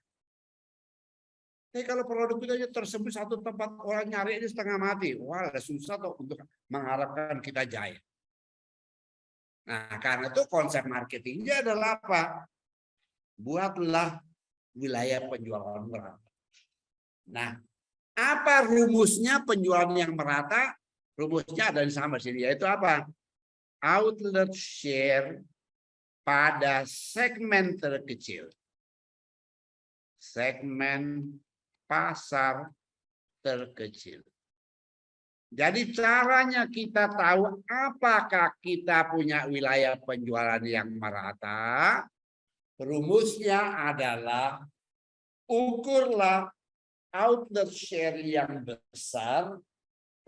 Tapi kalau produk kita tersebut satu tempat, orang nyari ini setengah mati, wah susah tuh untuk mengharapkan kita jaya. Nah, karena itu konsep marketingnya adalah apa? Buatlah wilayah penjualan merata. Nah, apa rumusnya penjualan yang merata? Rumusnya ada di sama sini, yaitu apa? Outlet share pada segmen terkecil. Segmen pasar terkecil. Jadi caranya kita tahu apakah kita punya wilayah penjualan yang merata. Rumusnya adalah ukurlah outlet share yang besar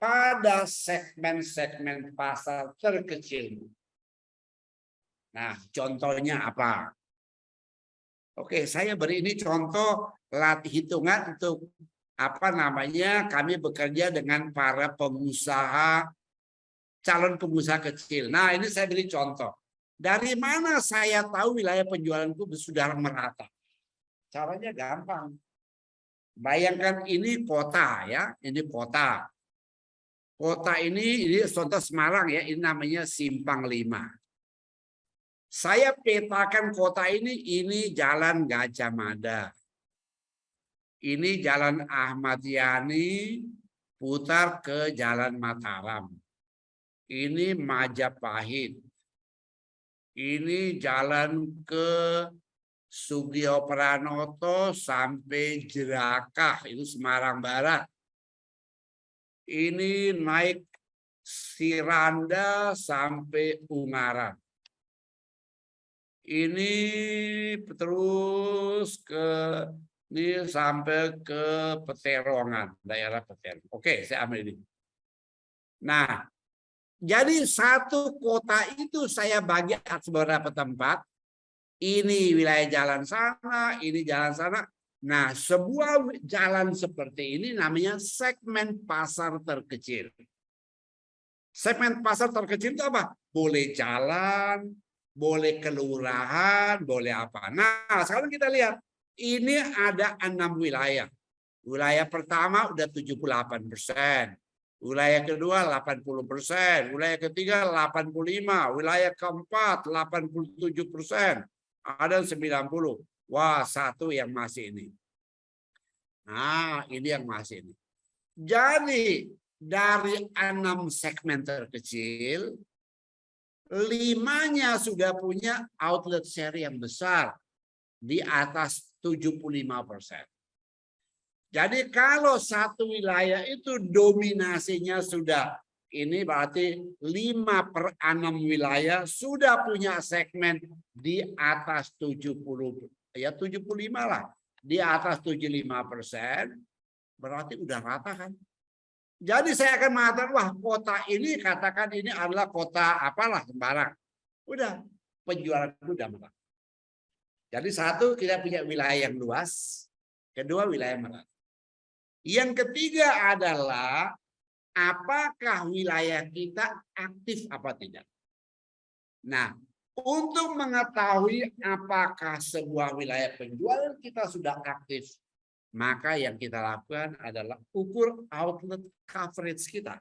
pada segmen-segmen pasar terkecil. Nah, contohnya apa? Oke, saya beri ini contoh hitungan untuk apa namanya, kami bekerja dengan para pengusaha, calon pengusaha kecil. Nah, ini saya beri contoh. Dari mana saya tahu wilayah penjualanku sudah merata? Caranya gampang. Bayangkan ini kota ya, ini kota. Kota ini contoh Semarang ya, ini namanya Simpang 5. Saya petakan kota ini Jalan Gajah Mada. Ini Jalan Ahmad Yani, putar ke Jalan Mataram. Ini Majapahit. Ini jalan ke Sugio Pranoto sampai Jerakah, itu Semarang Barat. Ini naik Siranda sampai Ungaran. Ini terus ini sampai ke Peterongan, daerah Peterongan. Oke, saya ambil ini. Nah, jadi satu kota itu saya bagi atas beberapa tempat. Ini wilayah jalan sana, ini jalan sana. Nah, sebuah jalan seperti ini namanya segmen pasar terkecil. Segmen pasar terkecil itu apa? Boleh jalan, boleh kelurahan, boleh apa. Nah, sekarang kita lihat. Ini ada 6 wilayah. Wilayah pertama udah 78%. Wilayah kedua 80%. Wilayah ketiga 85%. Wilayah keempat 87%. Ada 90%. Wah, satu yang masih ini. Nah, ini yang masih ini. Jadi, dari 6 segmen terkecil, 5-nya sudah punya outlet share yang besar. Di atas 75%. Jadi, kalau satu wilayah itu dominasinya sudah, ini berarti 5/6 wilayah sudah punya segmen di atas 70, ya 75 lah, di atas 75%, berarti udah rata kan? Jadi saya akan mengatakan, wah kota ini katakan ini adalah kota apalah sembarang, udah penjualan itu udah merata. Jadi satu kita punya wilayah yang luas, kedua wilayah merata. Yang ketiga adalah apakah wilayah kita aktif apa tidak. Nah, untuk mengetahui apakah sebuah wilayah penjualan kita sudah aktif, maka yang kita lakukan adalah ukur outlet coverage kita.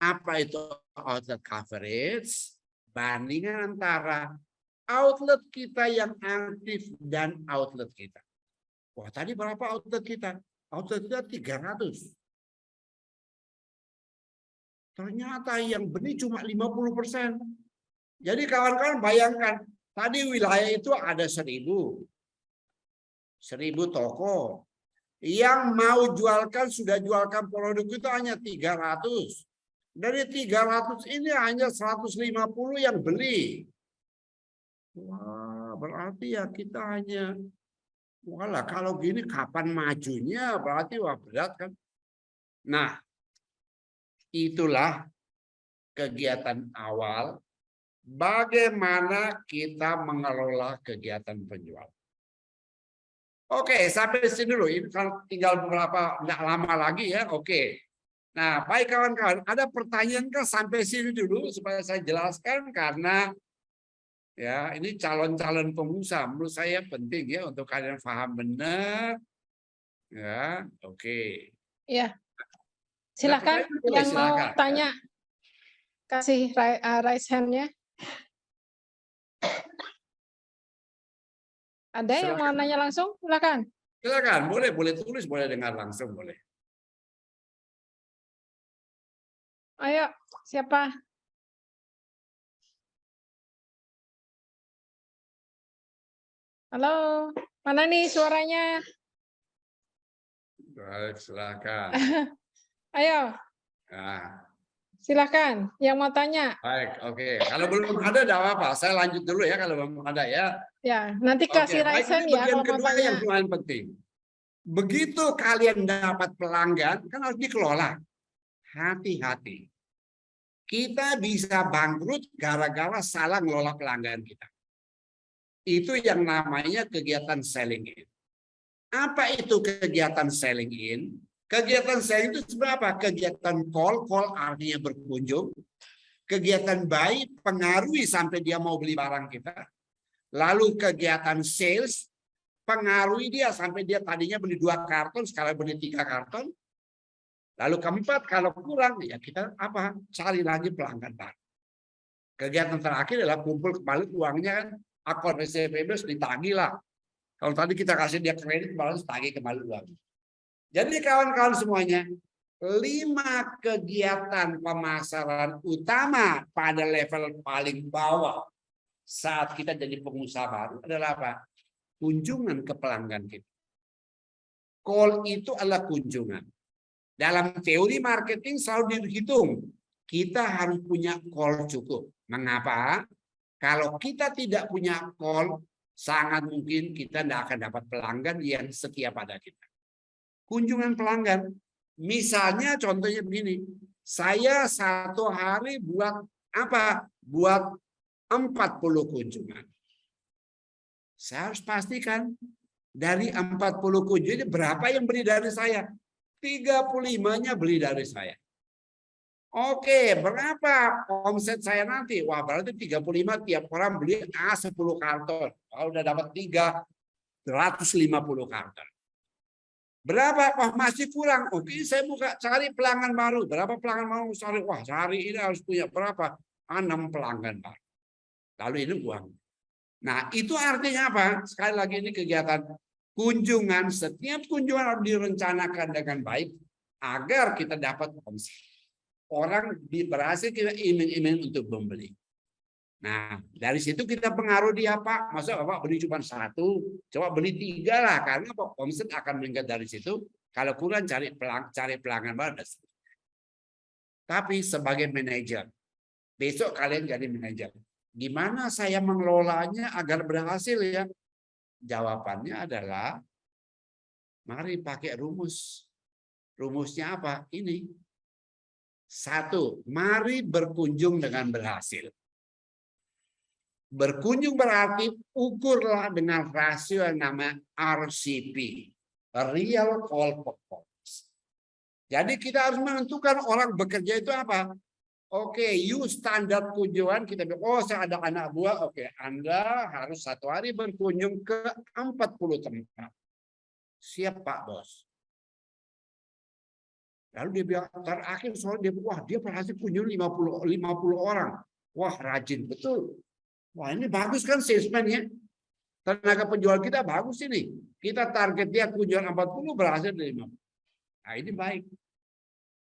Apa itu outlet coverage? Bandingan antara outlet kita yang aktif dan outlet kita. Wah, tadi berapa outlet kita? Outlet kita 300. Ternyata yang beli cuma 50%. Jadi kawan-kawan bayangkan, tadi wilayah itu ada 1000 toko. Yang mau jualkan, sudah jualkan produk itu hanya 300. Dari 300 ini hanya 150 yang beli. Wah, berarti ya kita hanya, walah kalau gini kapan majunya, berarti wah berat kan. Nah, itulah kegiatan awal bagaimana kita mengelola kegiatan penjualan. Oke, sampai sini dulu. Ini kalau tinggal beberapa, nggak lama lagi ya. Oke, Nah, baik kawan-kawan, ada pertanyaan kan sampai sini dulu supaya saya jelaskan karena ya ini calon-calon pengusaha menurut saya penting ya untuk kalian paham benar. Ya, oke. Ya, silakan pertanyaan, yang mau silakan. tanya kasih raise hand-nya. Ada yang mau nanya langsung? Silakan. Silakan, boleh tulis, boleh dengar langsung, boleh. Ayo, siapa? Halo, mana nih suaranya? Baik, silakan. Ayo, Nah, silakan. Yang mau tanya? baik, oke. Kalau belum ada, tidak apa-apa. Saya lanjut dulu ya kalau belum ada ya. Ya, nanti Oke, kasih baik, raise hand ini ya bagian kalau mau kedua tanya. yang paling penting. Begitu kalian dapat pelanggan, kan harus dikelola. Hati-hati. Kita bisa bangkrut gara-gara salah ngelola pelanggan kita. Itu yang namanya kegiatan selling in. Apa itu kegiatan selling in? Kegiatan selling itu sebenarnya apa? Kegiatan call artinya berkunjung. Kegiatan buy, pengaruhi sampai dia mau beli barang kita. Lalu kegiatan sales, pengaruhi dia sampai dia tadinya beli 2 karton, sekarang beli 3 karton. Lalu keempat, kalau kurang, ya kita apa? Cari lagi pelanggan baru. Kegiatan terakhir adalah kumpul kembali uangnya kan, akun SPB ditagih lah. Kalau tadi kita kasih dia kredit, baru tagih kembali uang. Jadi kawan-kawan semuanya, 5 kegiatan pemasaran utama pada level paling bawah saat kita jadi pengusaha baru adalah apa? Kunjungan ke pelanggan kita. Call itu adalah kunjungan. Dalam teori marketing selalu dihitung. Kita harus punya call cukup. Mengapa? Kalau kita tidak punya call, sangat mungkin kita tidak akan dapat pelanggan yang setia pada kita. Kunjungan pelanggan. Misalnya contohnya begini. Saya 1 hari buat apa? Buat 40 kunjungan. Saya harus pastikan dari 40 kunjungan berapa yang beli dari saya. 35-nya beli dari saya. Oke, berapa omset saya nanti? Wah, berarti 35 tiap orang beli 10 karton. Kalau udah dapat 350 karton. Berapa? Wah, masih kurang. Oke, saya buka cari pelanggan baru. Berapa pelanggan baru cari? Wah, cari ini harus punya berapa? 6 pelanggan baru. Lalu ini uang. Nah, itu artinya apa? Sekali lagi ini kegiatan kunjungan, setiap kunjungan harus direncanakan dengan baik agar kita dapat omset. Orang berhasil kita iming-iming untuk membeli. Nah, dari situ kita pengaruh dia, Pak. Masa Bapak beli cuma 1, coba beli 3 lah, karena omset akan meningkat dari situ. Kalau kurang cari pelanggan baru. Tapi sebagai manajer, besok kalian jadi manajer. Gimana saya mengelolanya agar berhasil ya? Jawabannya adalah mari pakai rumus. Rumusnya apa? Ini. 1, mari berkunjung dengan berhasil. Berkunjung berarti ukurlah dengan rasio yang namanya RCP. Real Call Performance. Jadi kita harus menentukan orang bekerja itu apa? Oke, you standar kunjungan kita bilang, oh saya ada anak buah, oke, Anda harus 1 hari berkunjung ke 40 tempat. Siap Pak Bos. Lalu dia bilang, terakhir soalnya dia, wah dia berhasil kunjung 50 orang. Wah rajin, betul. Wah ini bagus kan salesman-nya. Tenaga penjual kita bagus ini. Kita target dia kunjungan 40, berhasil 50. Nah ini baik.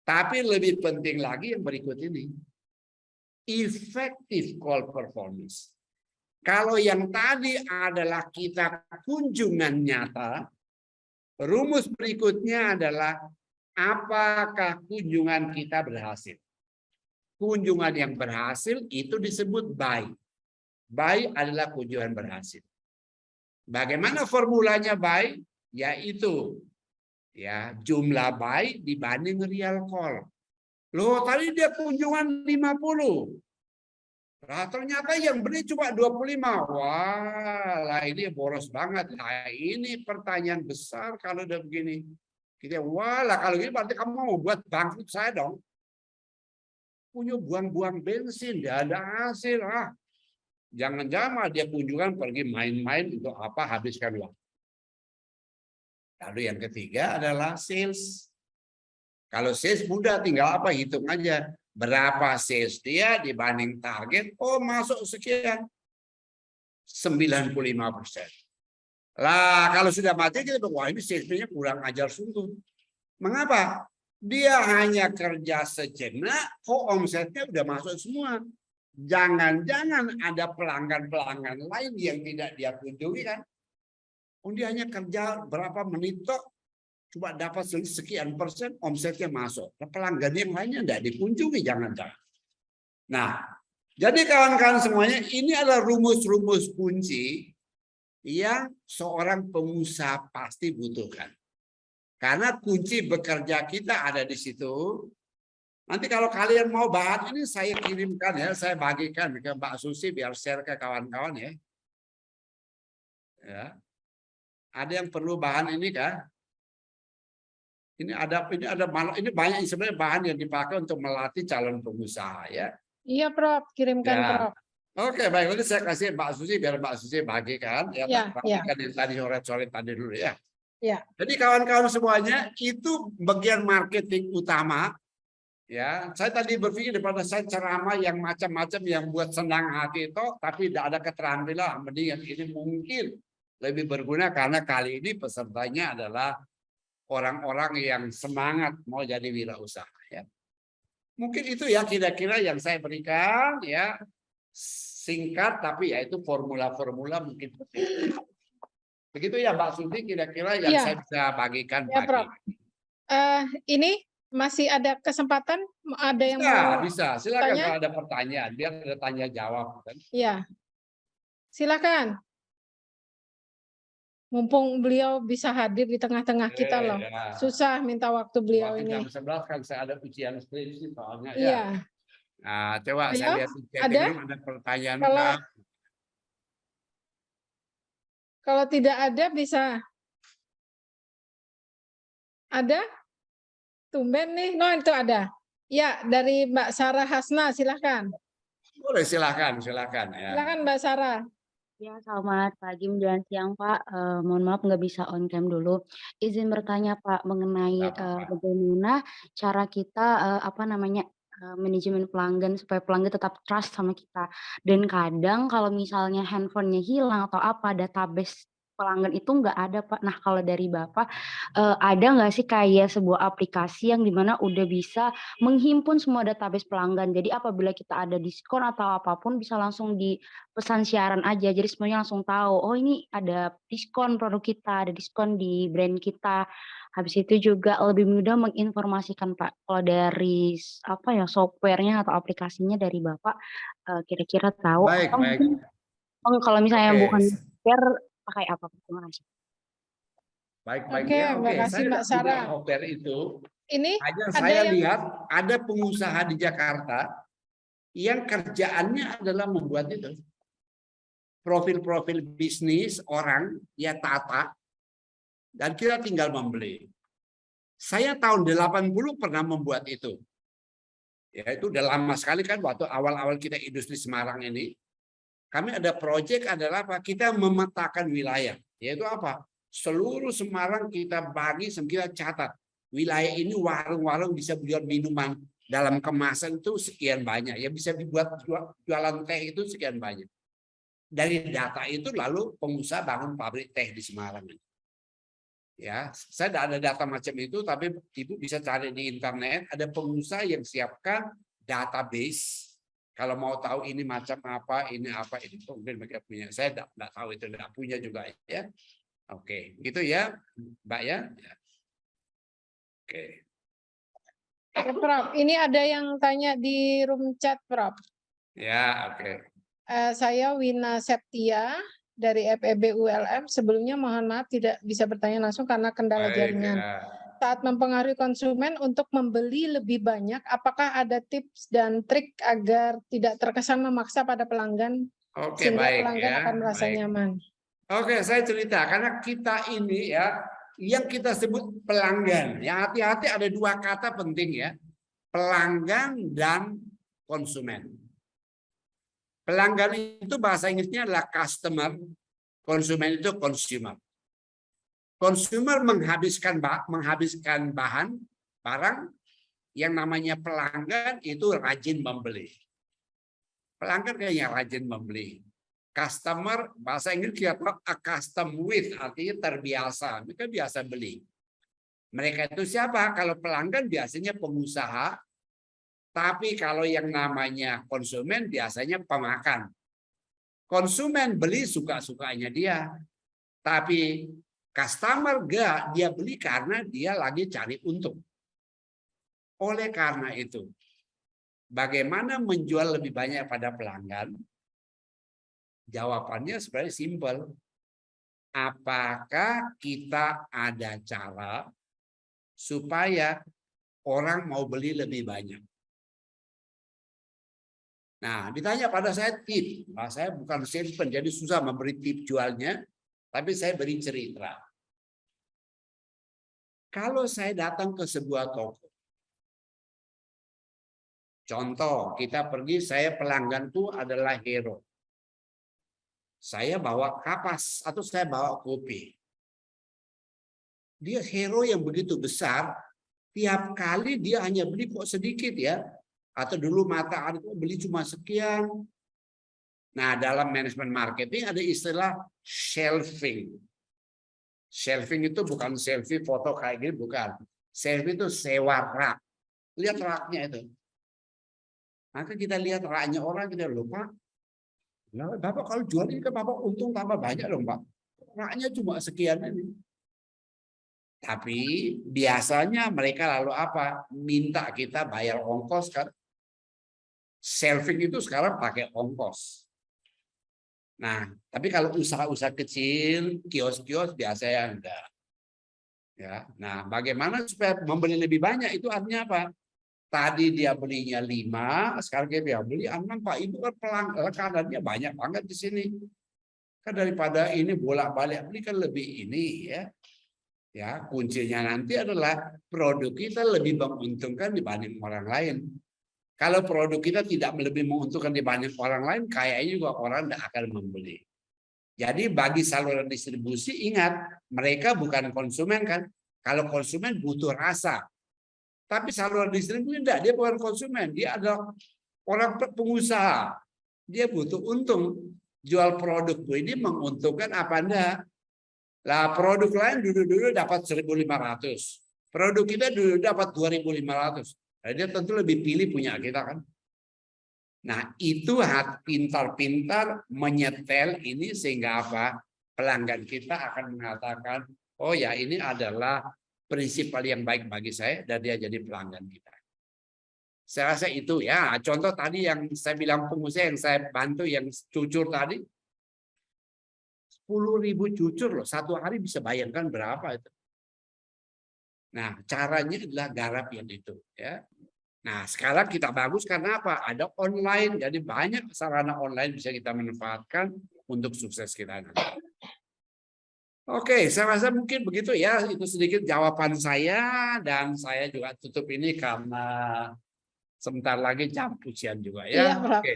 Tapi lebih penting lagi yang berikut ini. Effective call performance. Kalau yang tadi adalah kita kunjungan nyata, rumus berikutnya adalah apakah kunjungan kita berhasil. Kunjungan yang berhasil itu disebut buy. Buy adalah kunjungan berhasil. Bagaimana formulanya buy? Yaitu ya jumlah buy dibanding real call. Loh tadi dia kunjungan 50. Nah, ternyata yang beli cuma 25. Wah, lah ini boros banget. Nah, ini pertanyaan besar kalau udah begini. Kita, walah kalau gitu berarti kamu mau buat bangkrut saya dong. Punya buang-buang bensin, tidak ada hasil. Jangan-jangan dia kunjungan pergi main-main untuk apa, habiskan waktu. Lalu yang ketiga adalah sales. Kalau sales mudah, tinggal apa, hitung aja. Berapa sales dia dibanding target, oh masuk sekian. 95%. Lah kalau sudah mati kita bilang, wah ini salesnya kurang ajar sungguh. Mengapa? Dia hanya kerja sejenak, kok omsetnya udah masuk semua. Jangan-jangan ada pelanggan-pelanggan lain yang tidak dia kunjungi kan? Dia hanya kerja berapa menit tok, coba dapat sekian persen, omsetnya masuk. Nah, pelanggan yang lainnya tidak dikunjungi, jangan-jangan. Nah, jadi kawan-kawan semuanya, ini adalah rumus-rumus kunci yang seorang pengusaha pasti butuhkan. Karena kunci bekerja kita ada di situ. Nanti kalau kalian mau bahan ini saya kirimkan ya, saya bagikan ke Mbak Susi biar share ke kawan-kawan ya. Ya. Ada yang perlu bahan ini kah? Ini banyak sebenarnya bahan yang dipakai untuk melatih calon pengusaha ya. Iya, Prof. Kirimkan, Ya. Prof. Oke, baik. Nanti saya kasih Mbak Susi biar Mbak Susi bagikan ya. Ya. Yang tadi sore tadi dulu ya. Ya. Jadi kawan-kawan semuanya itu bagian marketing utama. Ya, saya tadi berpikir daripada saya ceramah yang macam-macam yang buat senang hati itu, tapi tidak ada keterampilan, mending yang ini mungkin lebih berguna karena kali ini pesertanya adalah orang-orang yang semangat mau jadi wirausaha. Ya. Mungkin itu ya kira-kira yang saya berikan ya, singkat tapi ya itu formula-formula mungkin. Begitu ya Mbak Suti kira-kira yang Ya. saya bisa bagikan Ya, pagi. Prof. Ini masih ada kesempatan, ada yang mau Bisa. Silakan tanya? kalau ada pertanyaan, biar ada tanya jawab kan. Ya, silakan. Mumpung beliau bisa hadir di tengah-tengah kita loh. Ya. Susah minta waktu beliau Waktu ini. jam 11 kan saya ada ujian skripsi soalnya ya. Iya. Nah, coba Beliau saya lihat di chatting ada? room ada pertanyaan Kalau Kak. kalau tidak ada bisa. Ada? Tumben nih. No, itu ada. Ya, dari Mbak Sarah Hasna, silakan. Boleh silakan ya. Silakan Mbak Sarah. Ya, selamat pagi menjelang siang, Pak. Mohon maaf nggak bisa on cam dulu. Izin bertanya, Pak, mengenai Nggak apa-apa. bagaimana cara kita manajemen pelanggan supaya pelanggan tetap trust sama kita. Dan kadang kalau misalnya handphonenya hilang atau apa, database pelanggan itu nggak ada, Pak. Nah, kalau dari Bapak, ada nggak sih kayak sebuah aplikasi yang dimana udah bisa menghimpun semua database pelanggan. Jadi apabila kita ada diskon atau apapun bisa langsung di pesan siaran aja. Jadi semuanya langsung tahu, oh ini ada diskon produk kita, ada diskon di brand kita. Habis itu juga lebih mudah menginformasikan, Pak. Kalau dari softwarenya atau aplikasinya dari Bapak kira-kira tahu Baik. atau mungkin kalau misalnya Oke. bukan software pakai apa? Terima kasih. Baik Oke, ya. terima kasih, Saya Mbak tidak punya Sarah. software itu. Ini Hanya ada saya yang lihat ada pengusaha di Jakarta yang kerjaannya adalah membuat itu. Profil-profil bisnis orang, ya tata, dan kita tinggal membeli. Saya tahun 80 pernah membuat itu. Ya, itu udah lama sekali kan waktu awal-awal kita industri Semarang ini. Kami ada proyek adalah apa? Kita memetakan wilayah. Yaitu apa? Seluruh Semarang kita bagi, kita catat. Wilayah ini warung-warung bisa buat minuman dalam kemasan itu sekian banyak. Ya bisa dibuat jualan teh itu sekian banyak. Dari data itu lalu pengusaha bangun pabrik teh di Semarang. Ya, saya tidak ada data macam itu, tapi Ibu bisa cari di internet. Ada pengusaha yang siapkan database. Kalau mau tahu ini macam apa, ini mungkin mereka punya. Saya tidak tahu itu, tidak punya juga ya. Oke, gitu ya, Mbak ya. Oke. Prof, ini ada yang tanya di room chat, Prof. Ya, oke. Saya Wina Septia dari FEB ULM. Sebelumnya mohon maaf tidak bisa bertanya langsung karena kendala jaringan. Saat mempengaruhi konsumen untuk membeli lebih banyak, apakah ada tips dan trik agar tidak terkesan memaksa pada pelanggan Oke, sehingga baik pelanggan ya. akan merasa Baik. nyaman? Oke, saya cerita karena kita ini ya yang kita sebut pelanggan. Ya, hati-hati ada dua kata penting ya. Pelanggan dan konsumen. Pelanggan itu bahasa Inggrisnya adalah customer, konsumen itu consumer. Consumer menghabiskan bahan, barang, yang namanya pelanggan itu rajin membeli. Pelanggan kayaknya rajin membeli. Customer, bahasa Inggris kita accustomed with, artinya terbiasa. Mereka biasa beli. Mereka itu siapa? Kalau pelanggan biasanya pengusaha, tapi kalau yang namanya konsumen biasanya pemakan. Konsumen beli suka-sukanya dia. Tapi customer enggak, dia beli karena dia lagi cari untung. Oleh karena itu, bagaimana menjual lebih banyak pada pelanggan? Jawabannya sebenarnya simpel. Apakah kita ada cara supaya orang mau beli lebih banyak? Nah, ditanya pada saya tip. Nah, saya bukan salesman, jadi susah memberi tip jualnya, tapi saya beri cerita. Kalau saya datang ke sebuah toko, contoh, kita pergi, saya pelangganku adalah Hero. Saya bawa kapas atau saya bawa kopi. Dia Hero yang begitu besar, tiap kali dia hanya beli kok sedikit ya. Atau dulu mata itu beli cuma sekian. Nah, dalam manajemen marketing ada istilah shelving. Shelving itu bukan selfie foto kayak gini, bukan. Shelving itu sewa rak. Lihat raknya itu. Maka kita lihat raknya orang, kita lupa. Nah, Bapak kalau jual ini kan Bapak untung tambah banyak dong Pak. Raknya cuma sekian ini. Tapi biasanya mereka lalu apa? Minta kita bayar ongkos kan. Shelving itu sekarang pakai ongkos. Nah, tapi kalau usaha-usaha kecil, kios-kios biasanya enggak. Ya, nah bagaimana supaya membeli lebih banyak itu artinya apa? Tadi dia belinya 5, sekarang dia beli 6 Pak. Ibu kan pelanggannya banyak banget di sini. Kan daripada ini bolak-balik beli kan lebih ini ya. Ya, kuncinya nanti adalah produk kita lebih menguntungkan dibanding orang lain. Kalau produk kita tidak lebih menguntungkan dibanding orang lain, kayaknya juga orang tidak akan membeli. Jadi bagi saluran distribusi, ingat, mereka bukan konsumen kan. Kalau konsumen butuh rasa. Tapi saluran distribusi tidak, dia bukan konsumen. Dia adalah orang pengusaha. Dia butuh untung. Jual produk ini menguntungkan apa enggak? Lah produk lain dulu dapat 1.500. Produk kita dulu dapat 2.500. Nah, dia tentu lebih pilih punya kita kan. Nah, itu pintar-pintar menyetel ini sehingga apa? Pelanggan kita akan mengatakan, oh ya ini adalah prinsipal yang baik bagi saya dan dia jadi pelanggan kita. Saya rasa itu ya. Contoh tadi yang saya bilang pengusaha yang saya bantu yang cucur tadi. 10.000 cucur loh. Satu hari bisa bayangkan berapa itu. Nah, caranya adalah garap yang itu ya. Nah, sekarang kita bagus karena apa? Ada online, jadi banyak sarana online bisa kita manfaatkan untuk sukses kita nanti. Oke, saya rasa mungkin begitu ya. Itu sedikit jawaban saya dan saya juga tutup ini karena sebentar lagi jam ujian juga ya. Iya, Prof. Oke,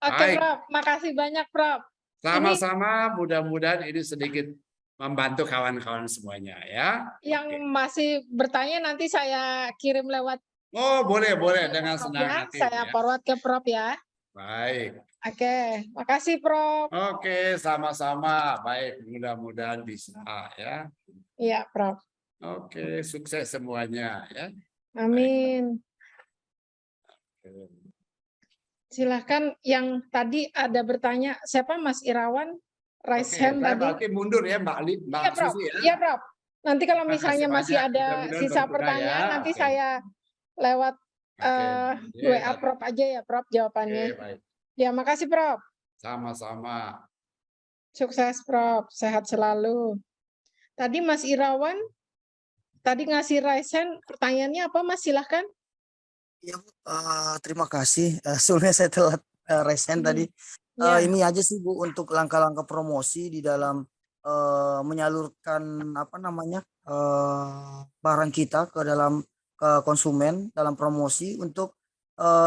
Oke, Prof. Makasih banyak, Prof. Sama-sama, mudah-mudahan ini sedikit membantu kawan-kawan semuanya ya. Yang masih bertanya nanti saya kirim lewat. Oh, boleh dengan senang ya. hati. Saya forward ke Prof ya. Baik. Oke, makasih Prof. Oke, sama-sama. Baik, mudah-mudahan bisa ya. Iya, Prof. Oke, sukses semuanya ya. Amin. Baik. Silahkan yang tadi ada bertanya, siapa Mas Irawan? Raise hand tadi. Berarti mundur ya Mbak Iya, Prof. Susi ya. Iya, Prof. Nanti kalau Terima misalnya kasih masih banyak. ada Mudah-mudahan sisa berguna pertanyaan, ya. nanti Oke. saya lewat Oke. WA Prof aja ya, Prof, jawabannya. Oke, baik. Ya, makasih Prof. Sama-sama. Sukses Prof, sehat selalu. Tadi Mas Irawan, tadi ngasih raise hand, pertanyaannya apa Mas? Silahkan. Ya, Bu, terima kasih. Sebenarnya saya telat raise hand tadi. Ya. Ini aja sih Bu untuk langkah-langkah promosi di dalam menyalurkan apa namanya barang kita ke konsumen dalam promosi untuk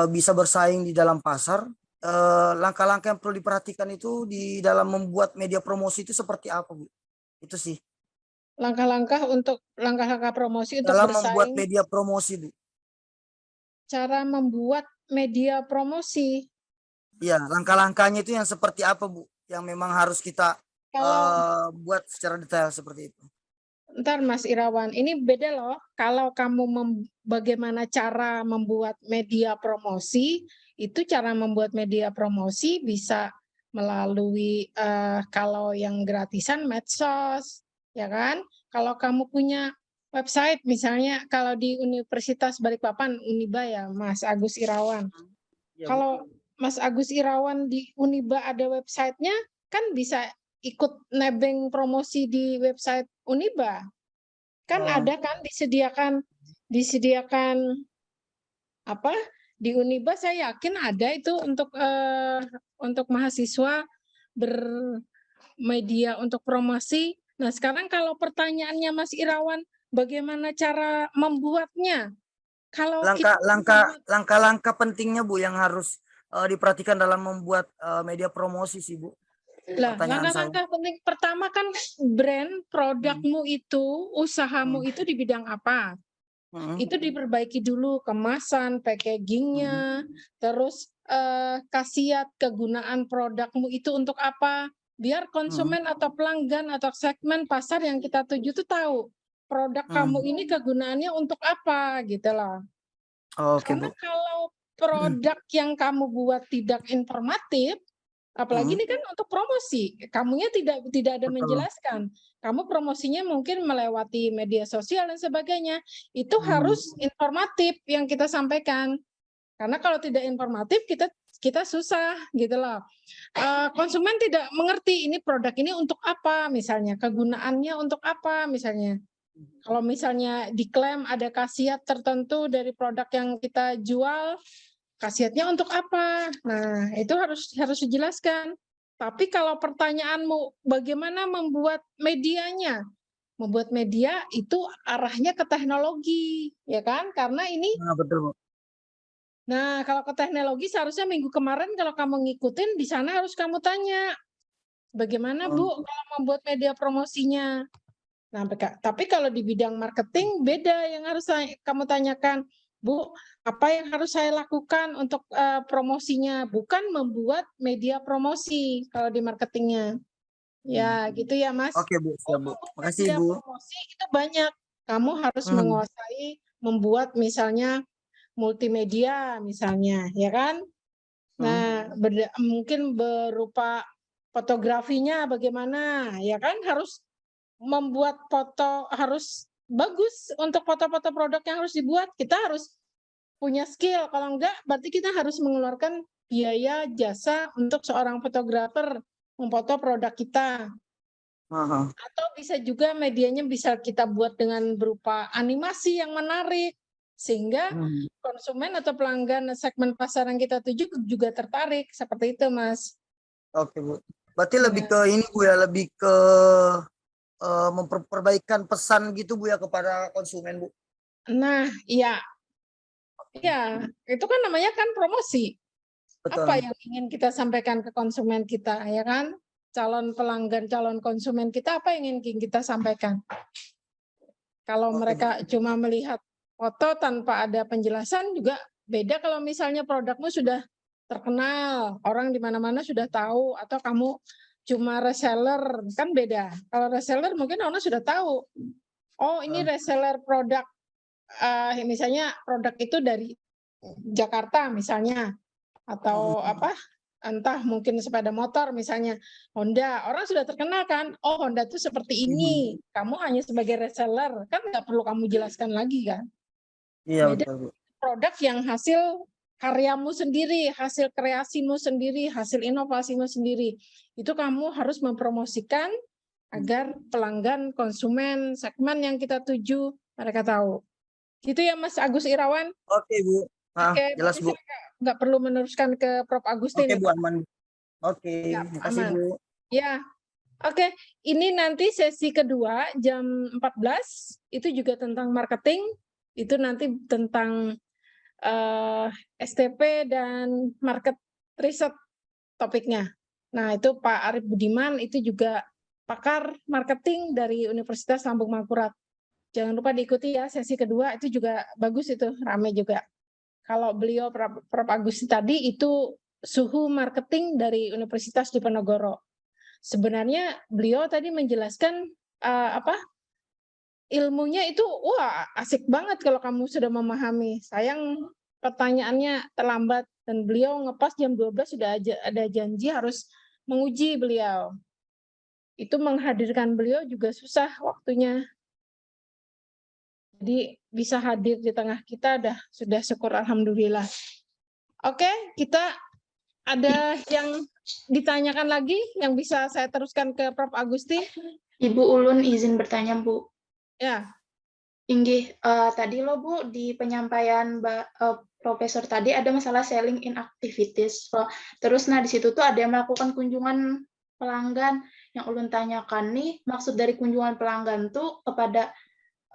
bisa bersaing di dalam pasar. Langkah-langkah yang perlu diperhatikan itu di dalam membuat media promosi itu seperti apa, Bu? Itu sih. Langkah-langkah promosi untuk Dalam membuat bersaing, media promosi, Bu. cara membuat media promosi. Iya, langkah-langkahnya itu yang seperti apa, Bu? Yang memang harus kita Kalau buat secara detail seperti itu. Ntar Mas Irawan, ini beda loh. Kalau kamu bagaimana cara membuat media promosi, itu cara membuat media promosi bisa melalui kalau yang gratisan medsos, ya kan? Kalau kamu punya website, misalnya kalau di Universitas Balikpapan, Uniba ya, Mas Agus Irawan. Ya, Bu. Kalau Mas Agus Irawan di Uniba ada websitenya, kan bisa ikut nebeng promosi di website Uniba. Kan ada kan disediakan apa di Uniba, saya yakin ada itu untuk mahasiswa bermedia untuk promosi. Nah, sekarang kalau pertanyaannya Mas Irawan, bagaimana cara membuatnya? Kalau Langkah-langkah pentingnya, Bu, yang harus diperhatikan dalam membuat media promosi sih, Bu. Lah, Pertanyaan saya. langkah-langkah penting pertama kan brand produkmu itu, usahamu itu di bidang apa? Itu diperbaiki dulu kemasan, packagingnya, terus khasiat kegunaan produkmu itu untuk apa? Biar konsumen atau pelanggan atau segmen pasar yang kita tuju itu tahu produk kamu ini kegunaannya untuk apa gitu loh. Oke, Karena Bu. kalau produk yang kamu buat tidak informatif, apalagi ini kan untuk promosi, kamunya tidak ada Betul. menjelaskan. Kamu promosinya mungkin melewati media sosial dan sebagainya. Itu harus informatif yang kita sampaikan. Karena kalau tidak informatif kita susah gitu loh. Konsumen tidak mengerti ini produk ini untuk apa, misalnya kegunaannya untuk apa, misalnya. Kalau misalnya diklaim ada khasiat tertentu dari produk yang kita jual, khasiatnya untuk apa? Nah, itu harus dijelaskan. Tapi kalau pertanyaanmu bagaimana membuat medianya? Membuat media itu arahnya ke teknologi, ya kan? Karena ini Betul, Bu. Nah, kalau ke teknologi seharusnya minggu kemarin kalau kamu ngikutin di sana harus kamu tanya, bagaimana Bu kalau membuat media promosinya? Nah, tapi kalau di bidang marketing beda yang harus kamu tanyakan, Bu, apa yang harus saya lakukan untuk promosinya? Bukan membuat media promosi kalau di marketingnya. Ya, gitu ya, Mas. Oke, Bu. Siap, Bu. Makasih, Media Bu. promosi itu banyak. Kamu harus menguasai membuat misalnya multimedia misalnya, ya kan? Nah, mungkin berupa fotografinya bagaimana, ya kan? Harus membuat foto harus bagus untuk foto-foto produk yang harus dibuat. Kita harus punya skill. Kalau enggak, berarti kita harus mengeluarkan biaya jasa untuk seorang fotografer memfoto produk kita. Atau bisa juga medianya bisa kita buat dengan berupa animasi yang menarik. Sehingga konsumen atau pelanggan segmen pasar yang kita tuju juga tertarik. Seperti itu, Mas. Oke, Bu. Berarti lebih ke ini, Bu, ya, lebih ke memperbaikan pesan gitu, Bu, ya, kepada konsumen, Bu. Nah, iya. Ya, itu kan namanya kan promosi. Betul. Apa yang ingin kita sampaikan ke konsumen kita, ya kan? Calon pelanggan, calon konsumen kita, apa yang ingin kita sampaikan? Kalau mereka cuma melihat foto tanpa ada penjelasan juga beda kalau misalnya produkmu sudah terkenal, orang di mana-mana sudah tahu, atau kamu cuma reseller, kan beda. Kalau reseller mungkin orang sudah tahu, oh ini reseller produk, misalnya produk itu dari Jakarta misalnya, atau apa, entah mungkin sepeda motor misalnya Honda, orang sudah terkenal kan, oh Honda itu seperti ini, kamu hanya sebagai reseller, kan nggak perlu kamu jelaskan lagi kan. Iya, beda betul, Bu. Produk yang hasil karyamu sendiri, hasil kreasimu sendiri, hasil inovasimu sendiri, itu kamu harus mempromosikan agar pelanggan, konsumen, segmen yang kita tuju mereka tahu. Gitu ya Mas Agus Irawan. Oke, Bu. Oke, Jelas, Bu. Nggak perlu meneruskan ke Prof. Agustin. Oke, Bu, aman. Oke, Ya, makasih, aman. Bu. Ya, Oke, ini nanti sesi kedua jam 14 itu juga tentang marketing, itu nanti tentang STP dan market research topiknya. Nah, itu Pak Arif Budiman itu juga pakar marketing dari Universitas Lambung Mangkurat. Jangan lupa diikuti ya sesi kedua, itu juga bagus, itu ramai juga. Kalau beliau Prof. Agusti tadi itu suhu marketing dari Universitas Diponegoro. Sebenarnya beliau tadi menjelaskan ilmunya itu wah asik banget kalau kamu sudah memahami. Sayang pertanyaannya terlambat dan beliau ngepas jam 12 sudah ada janji harus menguji beliau. Itu menghadirkan beliau juga susah waktunya. Jadi bisa hadir di tengah kita sudah syukur alhamdulillah. Oke, kita ada yang ditanyakan lagi yang bisa saya teruskan ke Prof. Agusti? Ibu Ulun izin bertanya, Bu. Ya. Inggih, tadi lo Bu di penyampaian Profesor tadi ada masalah selling in activities. Terus di situ tuh ada yang melakukan kunjungan pelanggan. Yang Ulun tanyakan nih, maksud dari kunjungan pelanggan tuh kepada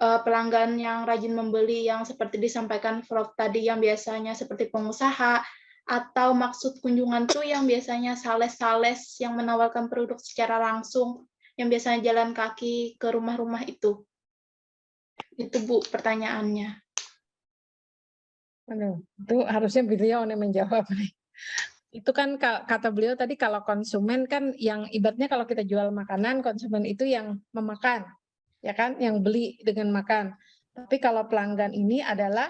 pelanggan yang rajin membeli yang seperti disampaikan Prof tadi yang biasanya seperti pengusaha, atau maksud kunjungan tuh yang biasanya sales-sales yang menawarkan produk secara langsung, yang biasanya jalan kaki ke rumah-rumah itu. Itu Bu pertanyaannya. Aduh, itu harusnya beliau yang menjawab nih. Itu kan kata beliau tadi kalau konsumen kan yang ibaratnya kalau kita jual makanan, konsumen itu yang memakan, ya kan, yang beli dengan makan. Tapi kalau pelanggan ini adalah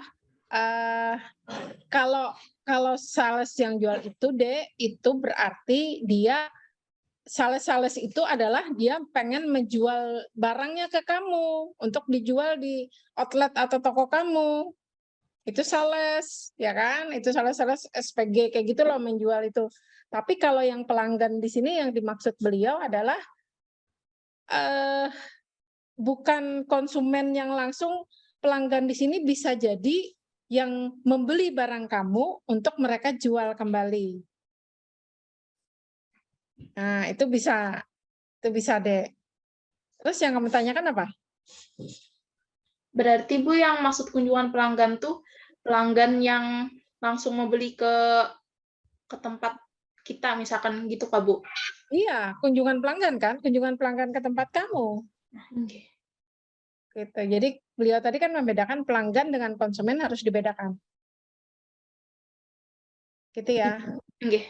kalau sales yang jual itu itu berarti dia sales itu adalah dia pengen menjual barangnya ke kamu untuk dijual di outlet atau toko kamu. Itu sales, ya kan? Itu sales SPG kayak gitu loh menjual itu. Tapi kalau yang pelanggan di sini yang dimaksud beliau adalah bukan konsumen yang langsung, pelanggan di sini bisa jadi yang membeli barang kamu untuk mereka jual kembali. Nah, itu bisa deh. Terus yang kamu tanyakan apa? Berarti Bu yang maksud kunjungan pelanggan tuh pelanggan yang langsung membeli ke tempat kita misalkan gitu Pak Bu? Iya, kunjungan pelanggan kan, kunjungan pelanggan ke tempat kamu. Okay. Gitu. Jadi beliau tadi kan membedakan pelanggan dengan konsumen harus dibedakan. Gitu ya. Okay.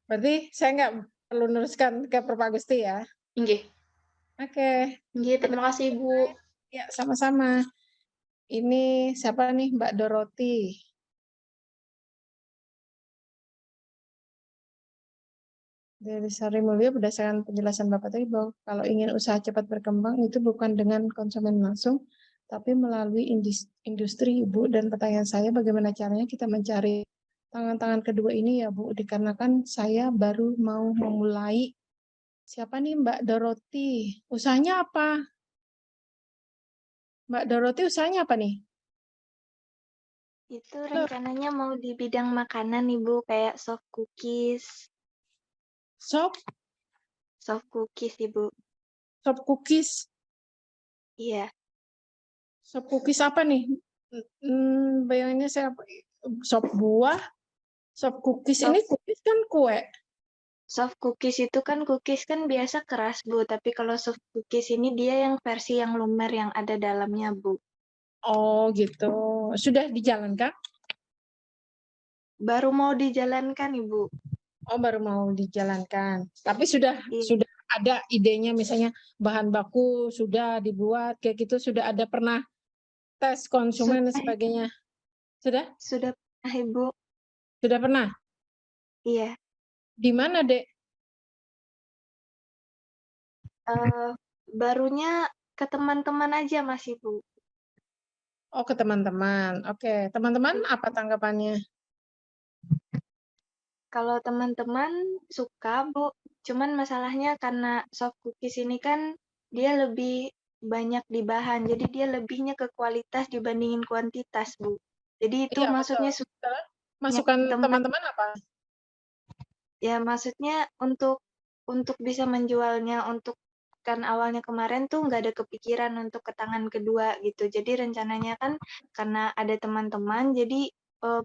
Berarti saya nggak perlu meneruskan ke Prof. Agusti ya. Okay. Oke. Terima kasih Bu. Ya, sama-sama. Ini siapa nih, Mbak Doroti? Dari Sari Mulia berdasarkan penjelasan Bapak tadi bahwa kalau ingin usaha cepat berkembang itu bukan dengan konsumen langsung, tapi melalui industri, Ibu. Dan pertanyaan saya bagaimana caranya kita mencari tangan-tangan kedua ini ya, Bu? Dikarenakan saya baru mau memulai. Siapa nih Mbak Doroti? Usahanya apa? Mbak Doroti usahanya apa nih? Itu rencananya mau di bidang makanan, Ibu, kayak soft cookies. Soft Cookies, Ibu. soft cookies. Iya. Soft cookies apa nih? Bayangannya saya soft buah, soft cookies. Ini cookies kan kue. Soft cookies itu kan biasa keras, Bu. Tapi kalau soft cookies ini dia yang versi yang lumer yang ada dalamnya, Bu. Oh gitu. Sudah dijalankan? Baru mau dijalankan, Ibu. Oh, baru mau dijalankan. Tapi sudah ada idenya, misalnya bahan baku sudah dibuat kayak gitu, sudah ada pernah tes konsumen dan sebagainya. Sudah? Sudah pernah, Ibu. Sudah pernah? Iya. Di mana, Dek? Barunya ke teman-teman aja, Mas, Ibu. Oh, ke teman-teman. Oke, teman-teman apa tanggapannya? Kalau teman-teman suka, Bu. Cuman masalahnya karena soft cookies ini kan dia lebih banyak di bahan, jadi dia lebihnya ke kualitas dibandingin kuantitas, Bu. Jadi itu Iya, maksudnya masukan teman-teman apa? Ya, maksudnya untuk untuk bisa menjualnya, untuk kan awalnya kemarin tuh nggak ada kepikiran untuk ke tangan kedua gitu. Jadi rencananya kan karena ada teman-teman, jadi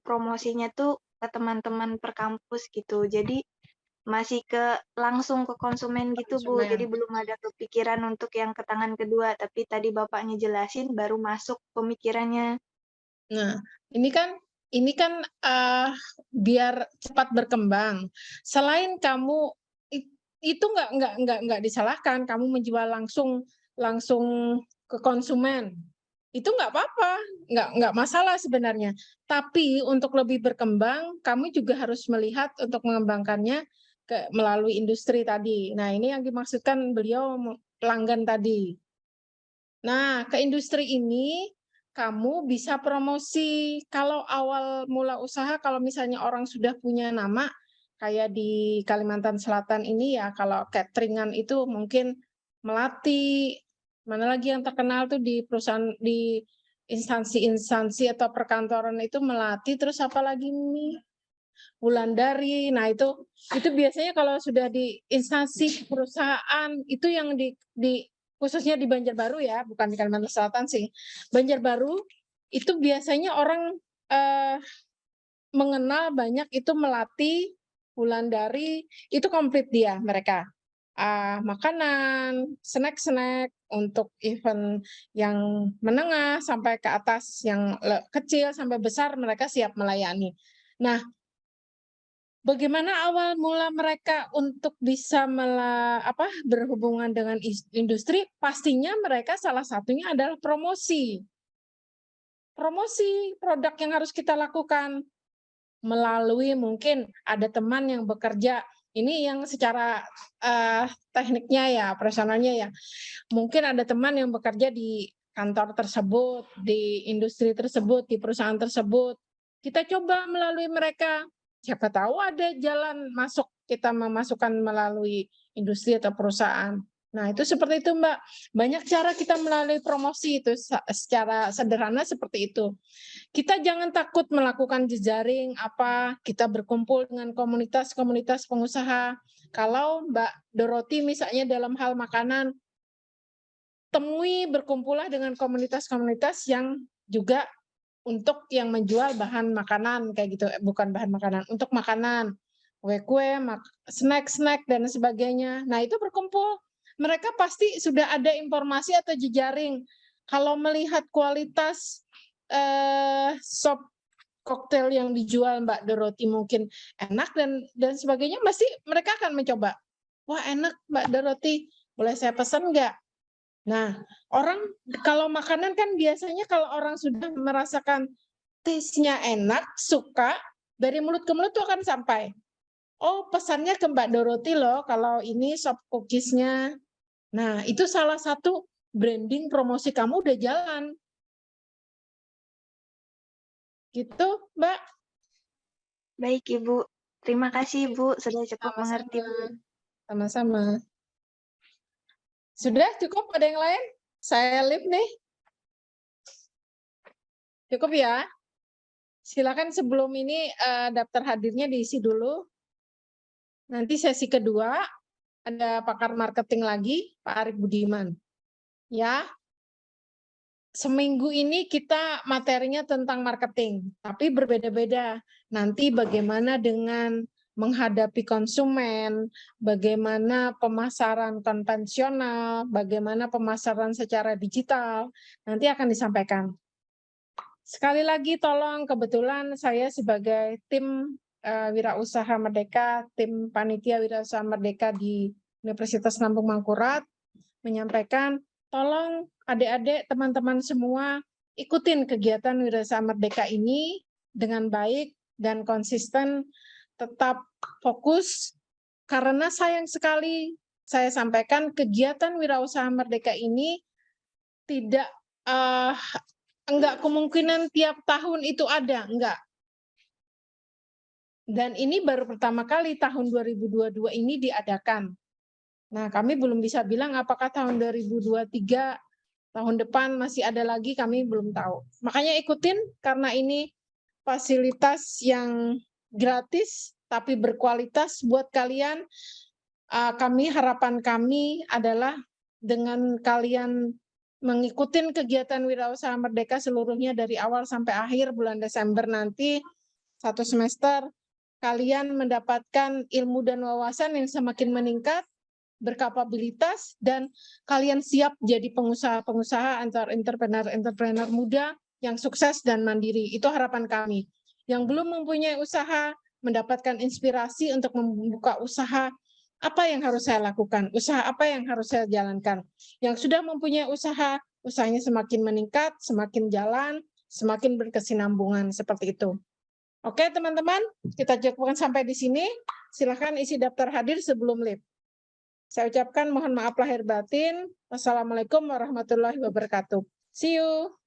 promosinya tuh ke teman-teman per kampus gitu. Jadi masih langsung ke konsumen gitu Bu. Jadi Konsumen. belum ada kepikiran untuk yang ke tangan kedua. Tapi tadi Bapaknya jelasin baru masuk pemikirannya. Nah, ini kan biar cepat berkembang. Selain kamu itu nggak disalahkan kamu menjual langsung ke konsumen. Itu nggak apa-apa, nggak masalah sebenarnya. Tapi untuk lebih berkembang, kamu juga harus melihat untuk mengembangkannya melalui industri tadi. Nah, ini yang dimaksudkan beliau pelanggan tadi. Nah, ke industri ini kamu bisa promosi. Kalau awal mula usaha, kalau misalnya orang sudah punya nama, kayak di Kalimantan Selatan ini ya, kalau cateringan itu mungkin Melati, mana lagi yang terkenal tuh di perusahaan, di instansi-instansi atau perkantoran itu Melati, terus apa lagi nih? Wulandari. Nah, itu biasanya kalau sudah di instansi perusahaan itu yang di khususnya di Banjarbaru ya, bukan di Kalimantan Selatan sih. Banjarbaru itu biasanya orang mengenal banyak itu Melati, Wulandari, itu komplit dia mereka. Makanan, snack-snack untuk event yang menengah sampai ke atas, yang kecil sampai besar mereka siap melayani. Nah, bagaimana awal mula mereka untuk bisa berhubungan dengan industri? Pastinya mereka salah satunya adalah promosi. Promosi produk yang harus kita lakukan melalui mungkin ada teman yang bekerja, ini yang secara tekniknya ya, operasionalnya ya. Mungkin ada teman yang bekerja di kantor tersebut, di industri tersebut, di perusahaan tersebut. Kita coba melalui mereka. Siapa tahu ada jalan masuk, kita memasukkan melalui industri atau perusahaan. Nah, itu seperti itu, Mbak. Banyak cara kita melalui promosi itu secara sederhana seperti itu. Kita jangan takut melakukan jejaring kita berkumpul dengan komunitas-komunitas pengusaha. Kalau Mbak Doroti misalnya dalam hal makanan, temui berkumpullah dengan komunitas-komunitas yang juga untuk yang menjual bahan makanan kayak gitu, bukan bahan makanan, untuk makanan, kue-kue, snack-snack dan sebagainya. Nah, itu berkumpul. Mereka pasti sudah ada informasi atau jejaring. Kalau melihat kualitas sop koktail yang dijual Mbak Doroti mungkin enak dan sebagainya, pasti mereka akan mencoba. Wah, enak Mbak Doroti, boleh saya pesan nggak? Nah, orang kalau makanan kan biasanya kalau orang sudah merasakan taste-nya enak, suka, dari mulut ke mulut itu akan sampai. Oh, pesannya ke Mbak Doroti loh, kalau ini sop cookies-nya. Nah, itu salah satu branding promosi kamu udah jalan. Gitu, Mbak. Baik Ibu, terima kasih Ibu, sudah cukup mengerti Bu. Sama-sama. Sudah cukup, ada yang lain? Saya live nih. Cukup ya? Silakan sebelum ini daftar hadirnya diisi dulu. Nanti sesi kedua ada pakar marketing lagi, Pak Arief Budiman. Ya. Seminggu ini kita materinya tentang marketing, tapi berbeda-beda. Nanti bagaimana dengan menghadapi konsumen, bagaimana pemasaran konvensional, bagaimana pemasaran secara digital, nanti akan disampaikan. Sekali lagi tolong, kebetulan saya sebagai tim Wirausaha Merdeka, tim panitia Wirausaha Merdeka di Universitas Lampung Mangkurat, menyampaikan, tolong adik-adik, teman-teman semua, ikutin kegiatan Wirausaha Merdeka ini dengan baik dan konsisten, tetap fokus, karena sayang sekali saya sampaikan kegiatan Wirausaha Merdeka ini tidak enggak kemungkinan tiap tahun itu ada, enggak. Dan ini baru pertama kali tahun 2022 ini diadakan. Nah, kami belum bisa bilang apakah tahun 2023, tahun depan masih ada lagi, kami belum tahu. Makanya ikutin, karena ini fasilitas yang gratis, tapi berkualitas buat kalian. harapan kami adalah dengan kalian mengikuti kegiatan Wirausaha Merdeka seluruhnya dari awal sampai akhir bulan Desember nanti, 1 semester, kalian mendapatkan ilmu dan wawasan yang semakin meningkat, berkapabilitas, dan kalian siap jadi pengusaha-pengusaha atau entrepreneur muda yang sukses dan mandiri. Itu harapan kami. Yang belum mempunyai usaha, mendapatkan inspirasi untuk membuka usaha, apa yang harus saya lakukan, usaha apa yang harus saya jalankan. Yang sudah mempunyai usaha, usahanya semakin meningkat, semakin jalan, semakin berkesinambungan, seperti itu. Oke teman-teman, kita cukupkan sampai di sini. Silakan isi daftar hadir sebelum live. Saya ucapkan mohon maaf lahir batin. Wassalamualaikum warahmatullahi wabarakatuh. See you.